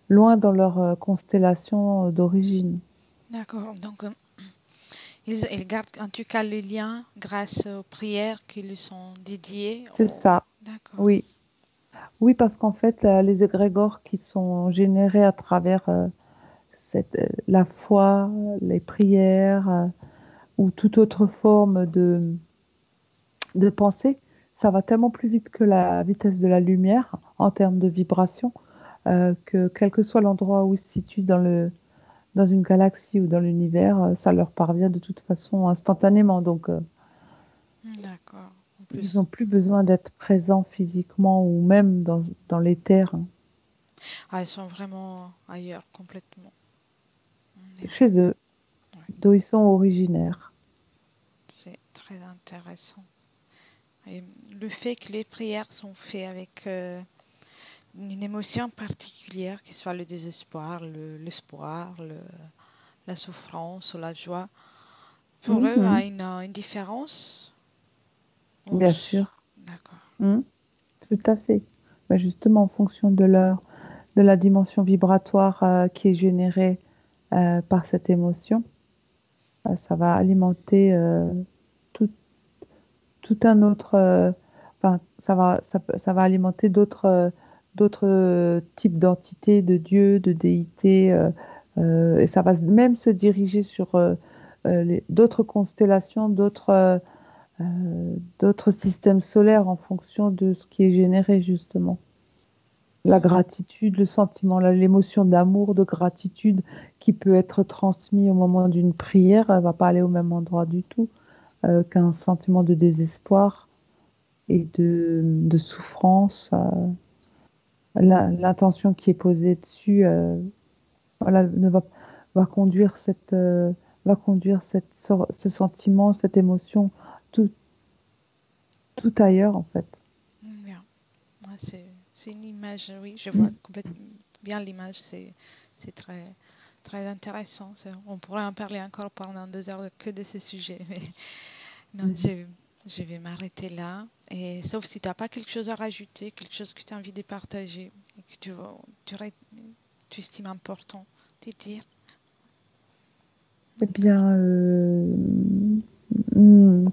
loin dans leur constellation d'origine. D'accord. Donc, ils gardent en tout cas le lien grâce aux prières qui lui sont dédiées. C'est ça, D'accord. oui. Oui, parce qu'en fait, les égrégores qui sont générés à travers la foi, les prières ou toute autre forme de pensée, ça va tellement plus vite que la vitesse de la lumière en termes de vibration, que quel que soit l'endroit où ils se situent dans une galaxie ou dans l'univers, ça leur parvient de toute façon instantanément. Donc, D'accord. En ils plus, n'ont plus besoin d'être présents physiquement ou même dans l'éther, hein, ils sont vraiment ailleurs complètement. En effet. chez eux, Ouais. d'où ils sont originaires. C'est très intéressant. Et le fait que les prières sont faites avec une émotion particulière, que ce soit le désespoir, l'espoir, la souffrance ou la joie, pour eux a Mhm, une différence. bien sûr. D'accord. Mhm, tout à fait. Ben justement, en fonction de la dimension vibratoire qui est générée par cette émotion, ça va alimenter tout, tout un autre, enfin, ça va alimenter d'autres types d'entités, de dieux, de déités, et ça va même se diriger sur d'autres constellations, d'autres systèmes solaires en fonction de ce qui est généré justement. La Mhm. gratitude, le sentiment, l'émotion d'amour, de gratitude qui peut être transmis au moment d'une prière, elle va pas aller au même endroit du tout qu'un sentiment de désespoir et de souffrance. L'intention qui est posée dessus, voilà, va conduire ce sentiment, cette émotion, tout, tout ailleurs en fait. Bien. Ah, c'est une image, oui, je vois complètement bien l'image. C'est très intéressant. On pourrait en parler encore pendant 2 heures que de ce sujet. Mais non, Mhm. je vais m'arrêter là. Et sauf si tu n'as pas quelque chose à rajouter, quelque chose que tu as envie de partager et que tu, ré- tu estimes important de dire. Eh bien,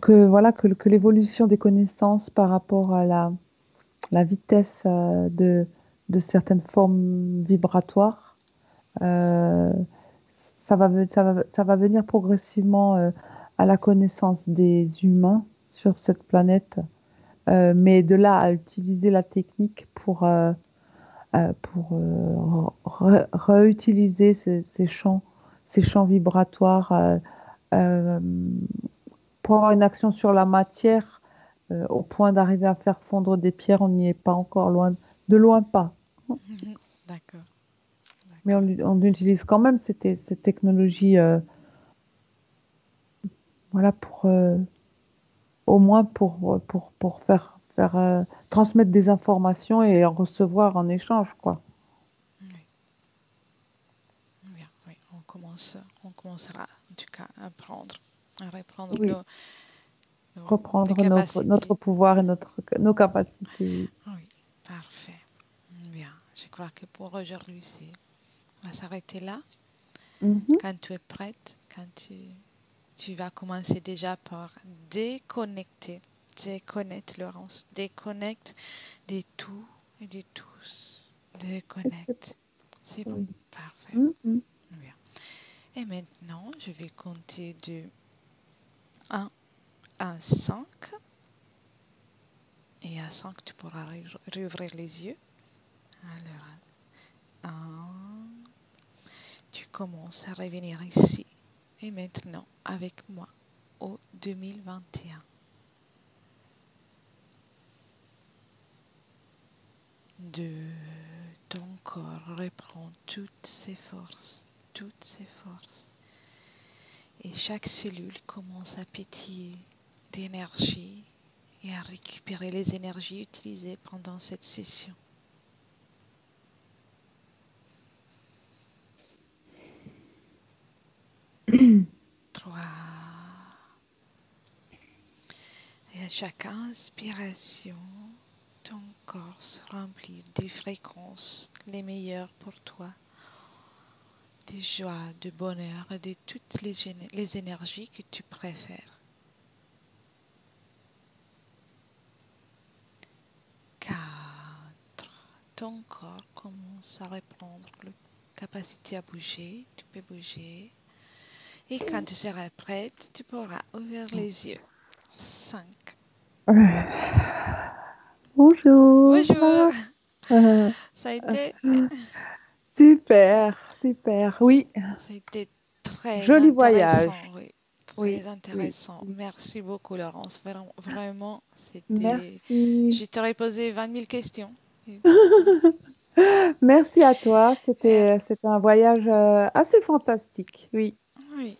que voilà que l'évolution des connaissances par rapport à la vitesse de certaines formes vibratoires, euh, ça va venir progressivement à la connaissance des humains sur cette planète, mais de là à utiliser la technique pour réutiliser ces champs vibratoires euh, pour avoir une action sur la matière au point d'arriver à faire fondre des pierres, on n'y est pas encore loin, de loin pas. D'accord, Mais d'accord. on utilise quand même cette technologie voilà, au moins pour faire transmettre des informations et en recevoir en échange, quoi. Oui, bien, oui. On commencera en tout cas à apprendre, à reprendre Oui, nos reprendre notre capacités. pouvoir et nos capacités, oui. Oui, parfait. Bien, je crois que pour aujourd'hui, on va s'arrêter là. Mhm. Quand tu es prête, tu vas commencer déjà par déconnecter. Déconnecte, Laurence. Déconnecte de tout et de tous. Et c'est Déconnecte. C'est bon. oui. Parfait. Mhm. Bien. Et maintenant, je vais compter de 1 à 5. Et à 5, tu pourras rouvrir les yeux. Alors, 1. Tu commences à revenir ici et maintenant avec moi au 2021. 2. Ton corps reprend toutes ses forces, toutes ses forces. Et chaque cellule commence à pétiller d'énergie et à récupérer les énergies utilisées pendant cette session. Trois. Et à chaque inspiration, ton corps se remplit des fréquences les meilleures pour toi, de joie, de bonheur et de toutes les énergies que tu préfères. 4. Ton corps commence à reprendre la capacité à bouger. Tu peux bouger. Et quand tu seras prête, tu pourras ouvrir les yeux. 5. Bonjour. Bonjour. Euh, Ça a été, super, super. Oui, ça a été très joli voyage. intéressant. Oui, Oui, très oui, intéressant. oui. Merci beaucoup, Laurence. Vraiment, c'était. Merci. Je t'aurais posé 20 000 questions. Merci à toi. Euh, C'était un voyage assez fantastique. Oui, oui,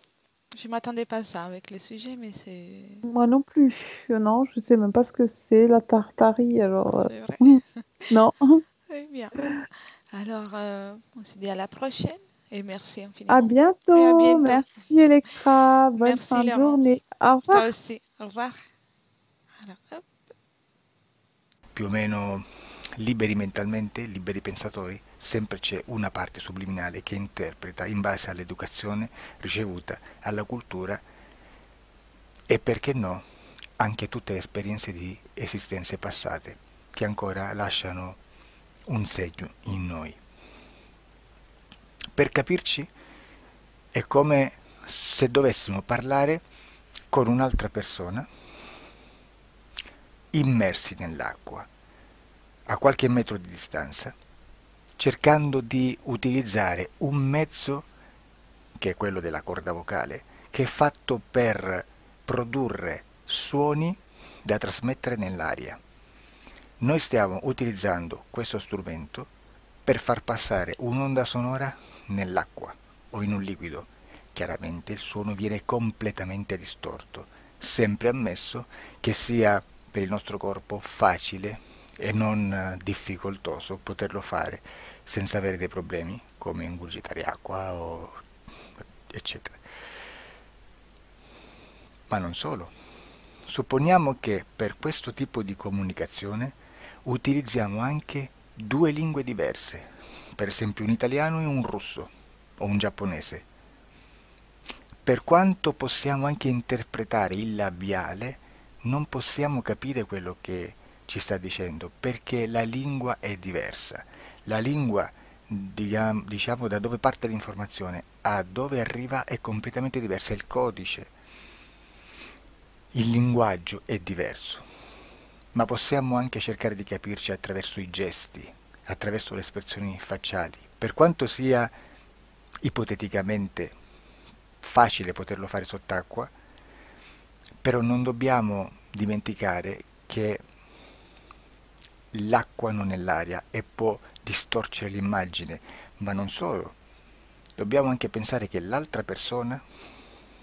je m'attendais pas à ça avec le sujet, mais c'est moi non plus. Non, je sais même pas ce que c'est la tartarie. c'est vrai. Non. C'est bien. Alors, on se dit à la prochaine et merci À infiniment. Et à bientôt. bientôt. Merci Electra. Bonne Merci fin de Laurence. journée. Au Toi revoir. aussi. Au revoir. Alors, hop. Più o meno liberi mentalmente, liberi pensatori, sempre c'è una parte subliminale che interpreta in base all'educazione ricevuta, alla cultura e perché no anche tutte le esperienze di esistenze passate che ancora lasciano un segno in noi. Per capirci è come se dovessimo parlare con un'altra persona immersi nell'acqua, a qualche metro di distanza, cercando di utilizzare un mezzo, che è quello della corda vocale, che è fatto per produrre suoni da trasmettere nell'aria. Noi stiamo utilizzando questo strumento per far passare un'onda sonora nell'acqua o in un liquido. Chiaramente il suono viene completamente distorto, sempre ammesso che sia per il nostro corpo facile e non difficoltoso poterlo fare senza avere dei problemi come ingurgitare acqua o eccetera. Ma non solo. Supponiamo che per questo tipo di comunicazione utilizziamo anche due lingue diverse, per esempio un italiano e un russo o un giapponese. Per quanto possiamo anche interpretare il labiale, non possiamo capire quello che ci sta dicendo, perché la lingua è diversa. La lingua, diciamo, da dove parte l'informazione a dove arriva è completamente diversa, il codice, il linguaggio è diverso. Ma possiamo anche cercare di capirci attraverso i gesti, attraverso le espressioni facciali. Per quanto sia ipoteticamente facile poterlo fare sott'acqua, però non dobbiamo dimenticare che l'acqua non è l'aria e può distorcere l'immagine, ma non solo. Dobbiamo anche pensare che l'altra persona,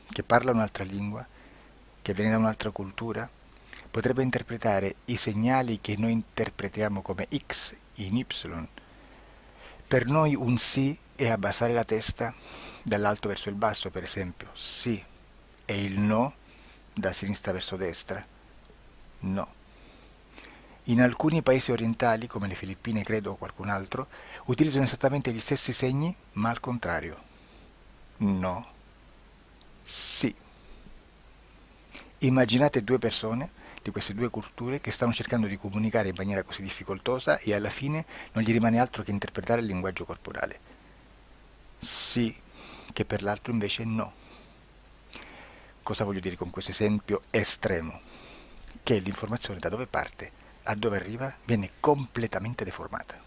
che parla un'altra lingua, che viene da un'altra cultura, potrebbe interpretare i segnali che noi interpretiamo come X in Y. Per noi un sì è abbassare la testa dall'alto verso il basso, per esempio, sì, e il no da sinistra verso destra, no. In alcuni paesi orientali, come le Filippine credo o qualcun altro, utilizzano esattamente gli stessi segni, ma al contrario. No, sì. Immaginate due persone di queste due culture che stanno cercando di comunicare in maniera così difficoltosa e alla fine non gli rimane altro che interpretare il linguaggio corporale. Sì, che per l'altro invece no. Cosa voglio dire con questo esempio estremo? Che l'informazione da dove parte a dove arriva viene completamente deformata.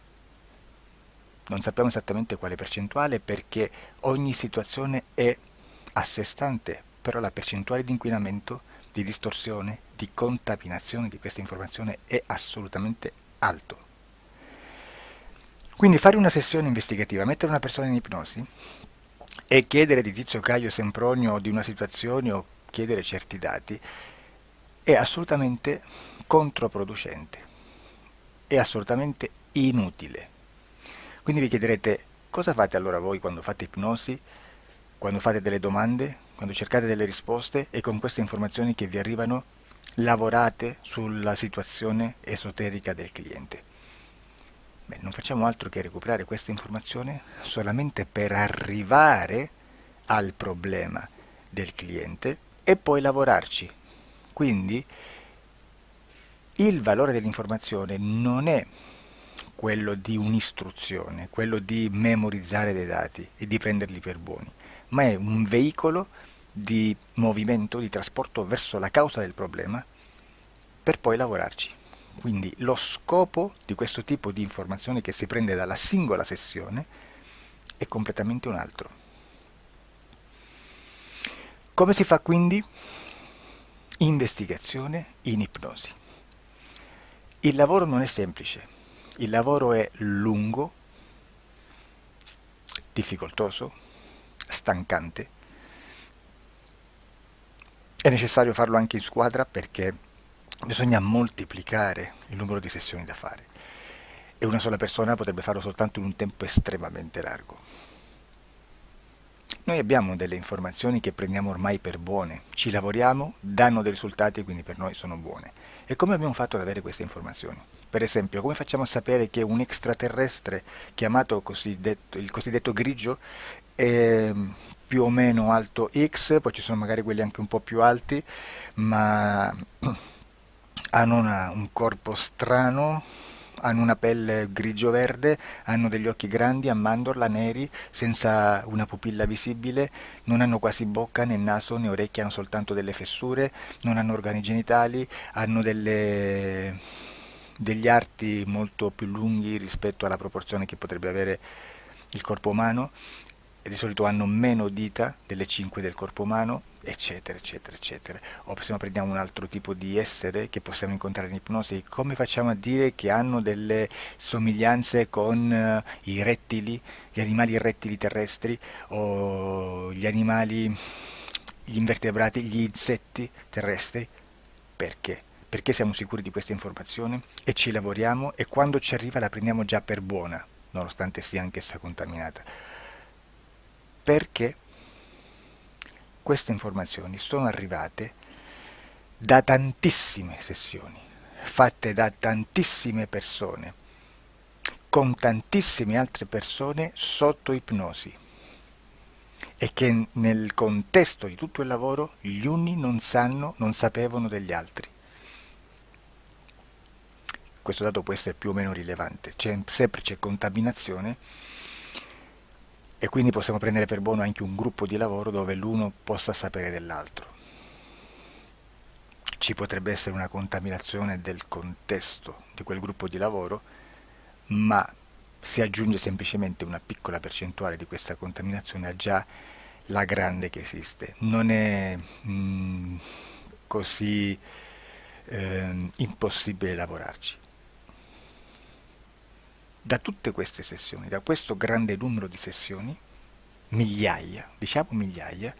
Non sappiamo esattamente quale percentuale perché ogni situazione è a sé stante, però la percentuale di inquinamento, di distorsione, di contaminazione di questa informazione è assolutamente alto. Quindi fare una sessione investigativa, mettere una persona in ipnosi e chiedere di Tizio Caio Sempronio di una situazione o chiedere certi dati è assolutamente controproducente, è assolutamente inutile. Quindi vi chiederete cosa fate allora voi quando fate ipnosi, quando fate delle domande, quando cercate delle risposte e con queste informazioni che vi arrivano lavorate sulla situazione esoterica del cliente. Beh, non facciamo altro che recuperare questa informazione solamente per arrivare al problema del cliente e poi lavorarci. Quindi il valore dell'informazione non è quello di un'istruzione, quello di memorizzare dei dati e di prenderli per buoni, ma è un veicolo di movimento, di trasporto verso la causa del problema per poi lavorarci. Quindi lo scopo di questo tipo di informazione che si prende dalla singola sessione è completamente un altro. Come si fa quindi? Investigazione in ipnosi. Il lavoro non è semplice, il lavoro è lungo, difficoltoso, stancante. È necessario farlo anche in squadra perché bisogna moltiplicare il numero di sessioni da fare e una sola persona potrebbe farlo soltanto in un tempo estremamente largo. Noi abbiamo delle informazioni che prendiamo ormai per buone, ci lavoriamo, danno dei risultati e quindi per noi sono buone. E come abbiamo fatto ad avere queste informazioni? Per esempio, come facciamo a sapere che un extraterrestre chiamato il cosiddetto grigio è più o meno alto X, poi ci sono magari quelli anche un po' più alti, ma hanno un corpo strano, hanno una pelle grigio-verde, hanno degli occhi grandi a mandorla, neri, senza una pupilla visibile, non hanno quasi bocca né naso né orecchie, hanno soltanto delle fessure, non hanno organi genitali, hanno degli arti molto più lunghi rispetto alla proporzione che potrebbe avere il corpo umano, e di solito hanno meno dita delle 5 del corpo umano, eccetera, eccetera, eccetera. O se no prendiamo un altro tipo di essere che possiamo incontrare in ipnosi, come facciamo a dire che hanno delle somiglianze con i rettili, gli animali rettili terrestri, o gli invertebrati, gli insetti terrestri? Perché? Perché siamo sicuri di questa informazione e ci lavoriamo, e quando ci arriva la prendiamo già per buona, nonostante sia anch'essa contaminata. Perché queste informazioni sono arrivate da tantissime sessioni, fatte da tantissime persone, con tantissime altre persone sotto ipnosi, e che nel contesto di tutto il lavoro gli uni non sapevano degli altri. Questo dato può essere più o meno rilevante, sempre c'è contaminazione, e quindi possiamo prendere per buono anche un gruppo di lavoro dove l'uno possa sapere dell'altro. Ci potrebbe essere una contaminazione del contesto di quel gruppo di lavoro, ma si aggiunge semplicemente una piccola percentuale di questa contaminazione a già la grande che esiste. Non è così impossibile lavorarci. Da tutte queste sessioni, da questo grande numero di sessioni, migliaia, diciamo migliaia,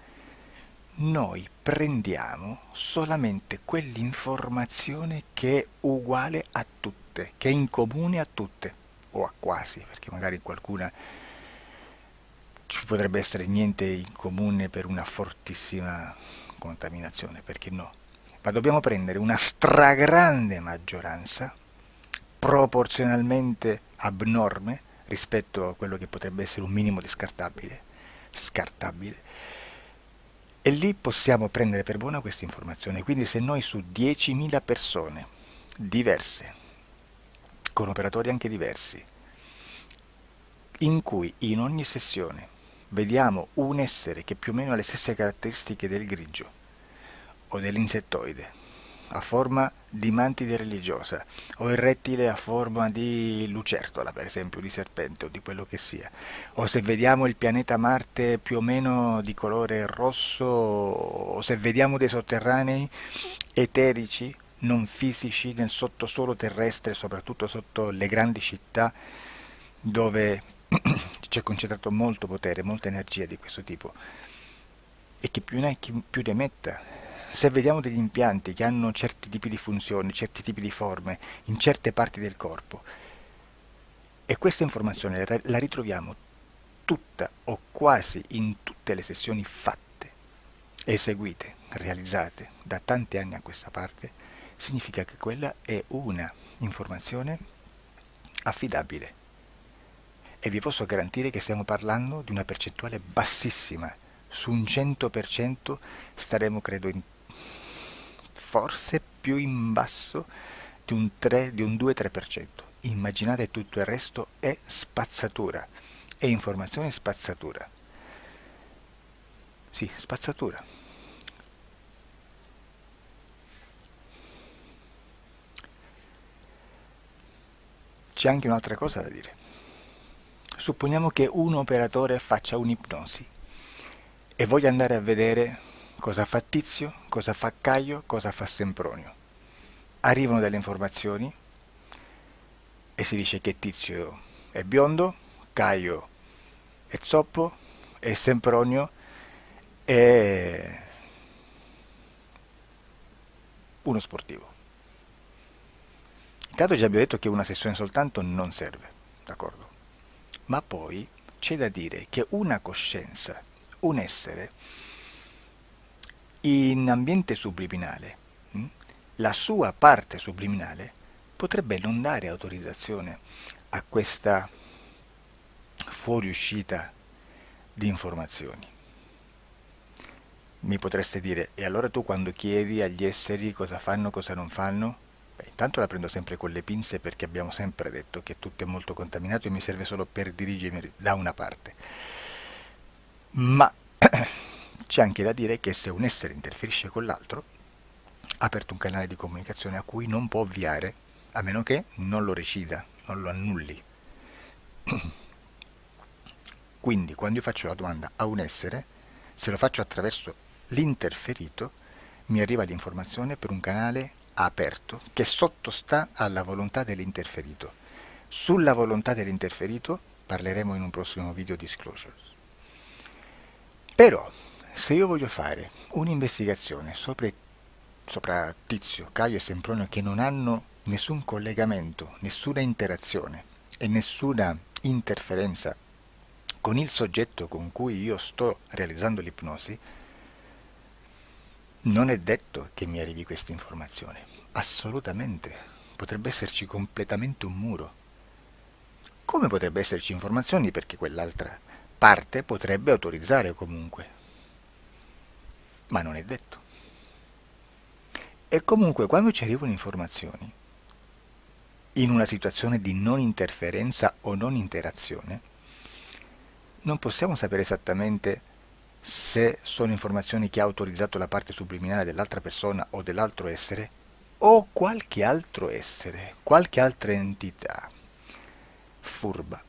noi prendiamo solamente quell'informazione che è uguale a tutte, che è in comune a tutte, o a quasi, perché magari in qualcuna ci potrebbe essere niente in comune per una fortissima contaminazione, perché no? Ma dobbiamo prendere una stragrande maggioranza, proporzionalmente abnorme rispetto a quello che potrebbe essere un minimo di scartabile, e lì possiamo prendere per buona questa informazione. Quindi se noi su 10.000 persone diverse, con operatori anche diversi, in cui in ogni sessione vediamo un essere che più o meno ha le stesse caratteristiche del grigio o dell'insettoide, a forma di mantide religiosa, o il rettile a forma di lucertola, per esempio, di serpente o di quello che sia, o se vediamo il pianeta Marte più o meno di colore rosso, o se vediamo dei sotterranei eterici, non fisici, nel sottosuolo terrestre, soprattutto sotto le grandi città, dove c'è concentrato molto potere, molta energia di questo tipo, e che più ne hai più ne metta. Se vediamo degli impianti che hanno certi tipi di funzioni, certi tipi di forme in certe parti del corpo, e questa informazione la ritroviamo tutta o quasi in tutte le sessioni fatte, eseguite, realizzate da tanti anni a questa parte, significa che quella è una informazione affidabile. E vi posso garantire che stiamo parlando di una percentuale bassissima. Su un 100% staremo, credo, forse più in basso di un 2-3%. Immaginate, tutto il resto è spazzatura, è informazione spazzatura. Sì, spazzatura. C'è anche un'altra cosa da dire. Supponiamo che un operatore faccia un'ipnosi e voglia andare a vedere cosa fa Tizio, cosa fa Caio, cosa fa Sempronio. Arrivano delle informazioni e si dice che Tizio è biondo, Caio è zoppo e Sempronio è uno sportivo. Intanto già abbiamo detto che una sessione soltanto non serve, d'accordo? Ma poi c'è da dire che una coscienza, un essere, in ambiente subliminale, la sua parte subliminale potrebbe non dare autorizzazione a questa fuoriuscita di informazioni. Mi potreste dire, e allora tu quando chiedi agli esseri cosa fanno, cosa non fanno, Beh, intanto la prendo sempre con le pinze perché abbiamo sempre detto che tutto è molto contaminato e mi serve solo per dirigermi da una parte. Ma c'è anche da dire che se un essere interferisce con l'altro, ha aperto un canale di comunicazione a cui non può ovviare, a meno che non lo recida, non lo annulli. Quindi quando io faccio la domanda a un essere, se lo faccio attraverso l'interferito, mi arriva l'informazione per un canale aperto che sottostà alla volontà dell'interferito. Sulla volontà dell'interferito parleremo in un prossimo video disclosures. Però, se io voglio fare un'investigazione sopra Tizio, Caio e Sempronio che non hanno nessun collegamento, nessuna interazione e nessuna interferenza con il soggetto con cui io sto realizzando l'ipnosi, non è detto che mi arrivi questa informazione. Assolutamente. Potrebbe esserci completamente un muro. Come potrebbe esserci informazioni perché quell'altra parte potrebbe autorizzare comunque. Ma non è detto. E comunque quando ci arrivano informazioni, in una situazione di non interferenza o non interazione, non possiamo sapere esattamente se sono informazioni che ha autorizzato la parte subliminale dell'altra persona o dell'altro essere, o qualche altro essere, qualche altra entità furba,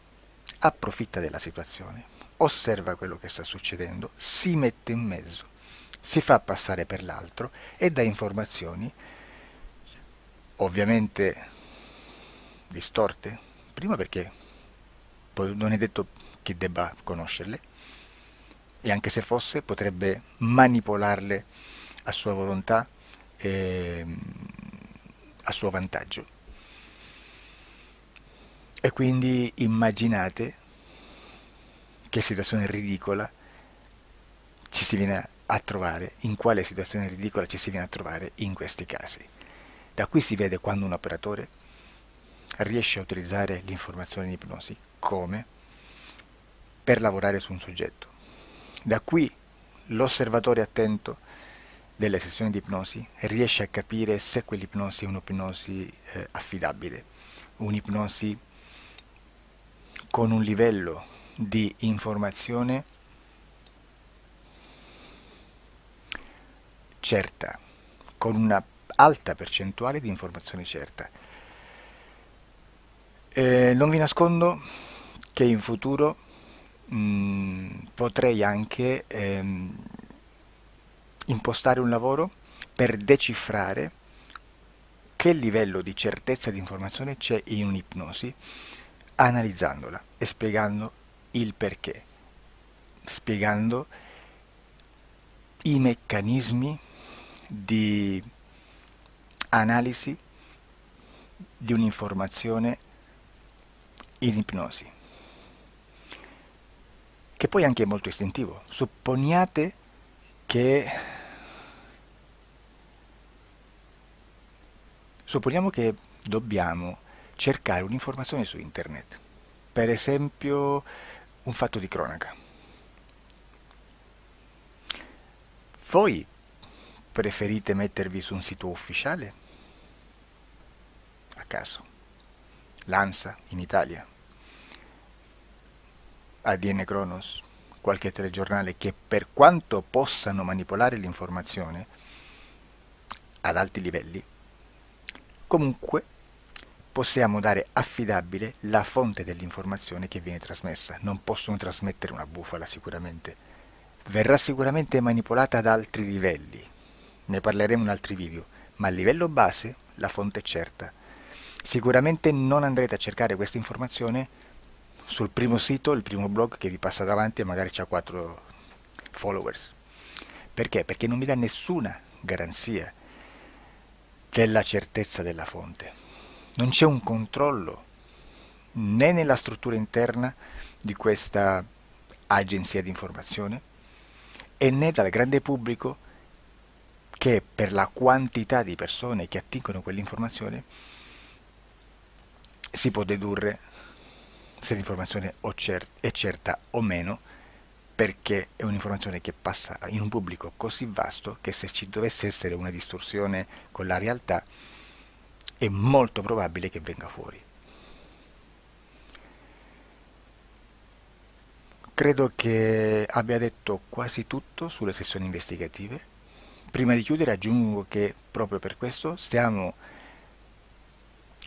approfitta della situazione, osserva quello che sta succedendo, si mette in mezzo, si fa passare per l'altro e dà informazioni, ovviamente distorte, prima perché poi non è detto che debba conoscerle, e anche se fosse potrebbe manipolarle a sua volontà e a suo vantaggio. E quindi immaginate che situazione ridicola ci si viene a trovare, in quale situazione ridicola ci si viene a trovare in questi casi. Da qui si vede quando un operatore riesce a utilizzare l'informazione in ipnosi come per lavorare su un soggetto. Da qui l'osservatore attento delle sessioni di ipnosi riesce a capire se quell'ipnosi è un'ipnosi affidabile, un'ipnosi con un livello di informazione certa, con una alta percentuale di informazione certa. Non vi nascondo che in futuro potrei anche impostare un lavoro per decifrare che livello di certezza di informazione c'è in un'ipnosi, analizzandola e spiegando il perché, spiegando i meccanismi di analisi di un'informazione in ipnosi, che poi anche è molto istintivo. Supponiamo che dobbiamo cercare un'informazione su internet, per esempio un fatto di cronaca. Voi preferite mettervi su un sito ufficiale? A caso. L'ANSA in Italia, ADN Kronos, qualche telegiornale che per quanto possano manipolare l'informazione ad alti livelli, comunque possiamo dare affidabile la fonte dell'informazione che viene trasmessa. Non possono trasmettere una bufala sicuramente. Verrà sicuramente manipolata ad altri livelli. Ne parleremo in altri video, ma a livello base la fonte è certa. Sicuramente non andrete a cercare questa informazione sul primo sito, il primo blog che vi passa davanti e magari ha 4 followers. Perché? Perché non vi dà nessuna garanzia della certezza della fonte. Non c'è un controllo né nella struttura interna di questa agenzia di informazione e né dal grande pubblico che per la quantità di persone che attingono quell'informazione si può dedurre se l'informazione è certa o meno, perché è un'informazione che passa in un pubblico così vasto che se ci dovesse essere una distorsione con la realtà è molto probabile che venga fuori. Credo che abbia detto quasi tutto sulle sessioni investigative. Prima di chiudere aggiungo che proprio per questo stiamo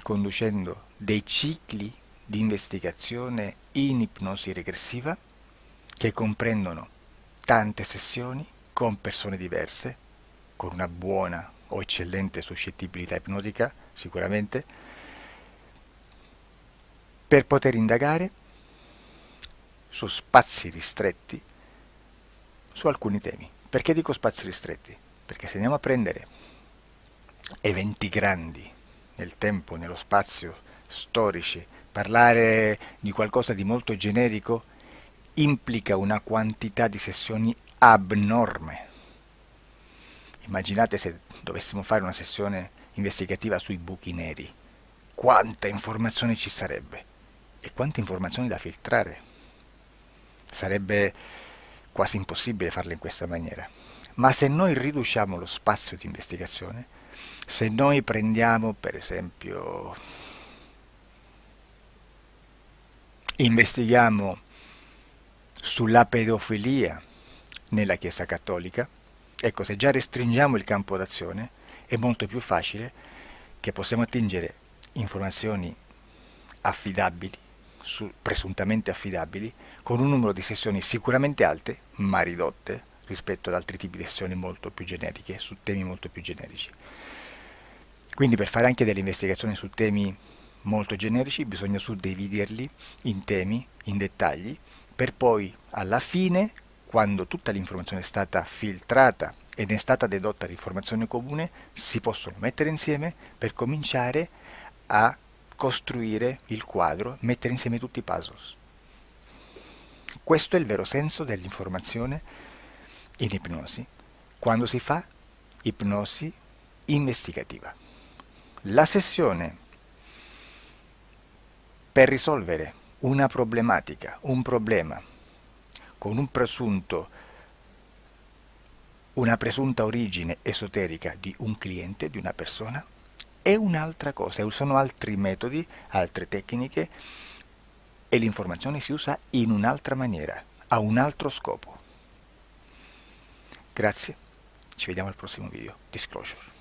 conducendo dei cicli di investigazione in ipnosi regressiva che comprendono tante sessioni con persone diverse, con una buona o eccellente suscettibilità ipnotica, sicuramente, per poter indagare su spazi ristretti su alcuni temi. Perché dico spazi ristretti? Perché se andiamo a prendere eventi grandi nel tempo, nello spazio, storici, parlare di qualcosa di molto generico implica una quantità di sessioni abnorme. Immaginate se dovessimo fare una sessione investigativa sui buchi neri, quanta informazione ci sarebbe e quante informazioni da filtrare. Sarebbe quasi impossibile farlo in questa maniera. Ma se noi riduciamo lo spazio di investigazione, se noi prendiamo per esempio, investighiamo sulla pedofilia nella Chiesa Cattolica, ecco, se già restringiamo il campo d'azione è molto più facile che possiamo attingere informazioni affidabili, presuntamente affidabili, con un numero di sessioni sicuramente alte, ma ridotte rispetto ad altri tipi di sessioni molto più generiche, su temi molto più generici. Quindi per fare anche delle investigazioni su temi molto generici bisogna suddividerli in temi, in dettagli, per poi alla fine, quando tutta l'informazione è stata filtrata ed è stata dedotta l'informazione comune, si possono mettere insieme per cominciare a costruire il quadro, mettere insieme tutti i puzzles. Questo è il vero senso dell'informazione in ipnosi, quando si fa ipnosi investigativa. La sessione per risolvere una problematica, un problema, con una presunta origine esoterica di un cliente, di una persona, è un'altra cosa, sono altri metodi, altre tecniche e l'informazione si usa in un'altra maniera, ha un altro scopo. Grazie, ci vediamo al prossimo video. Disclosure.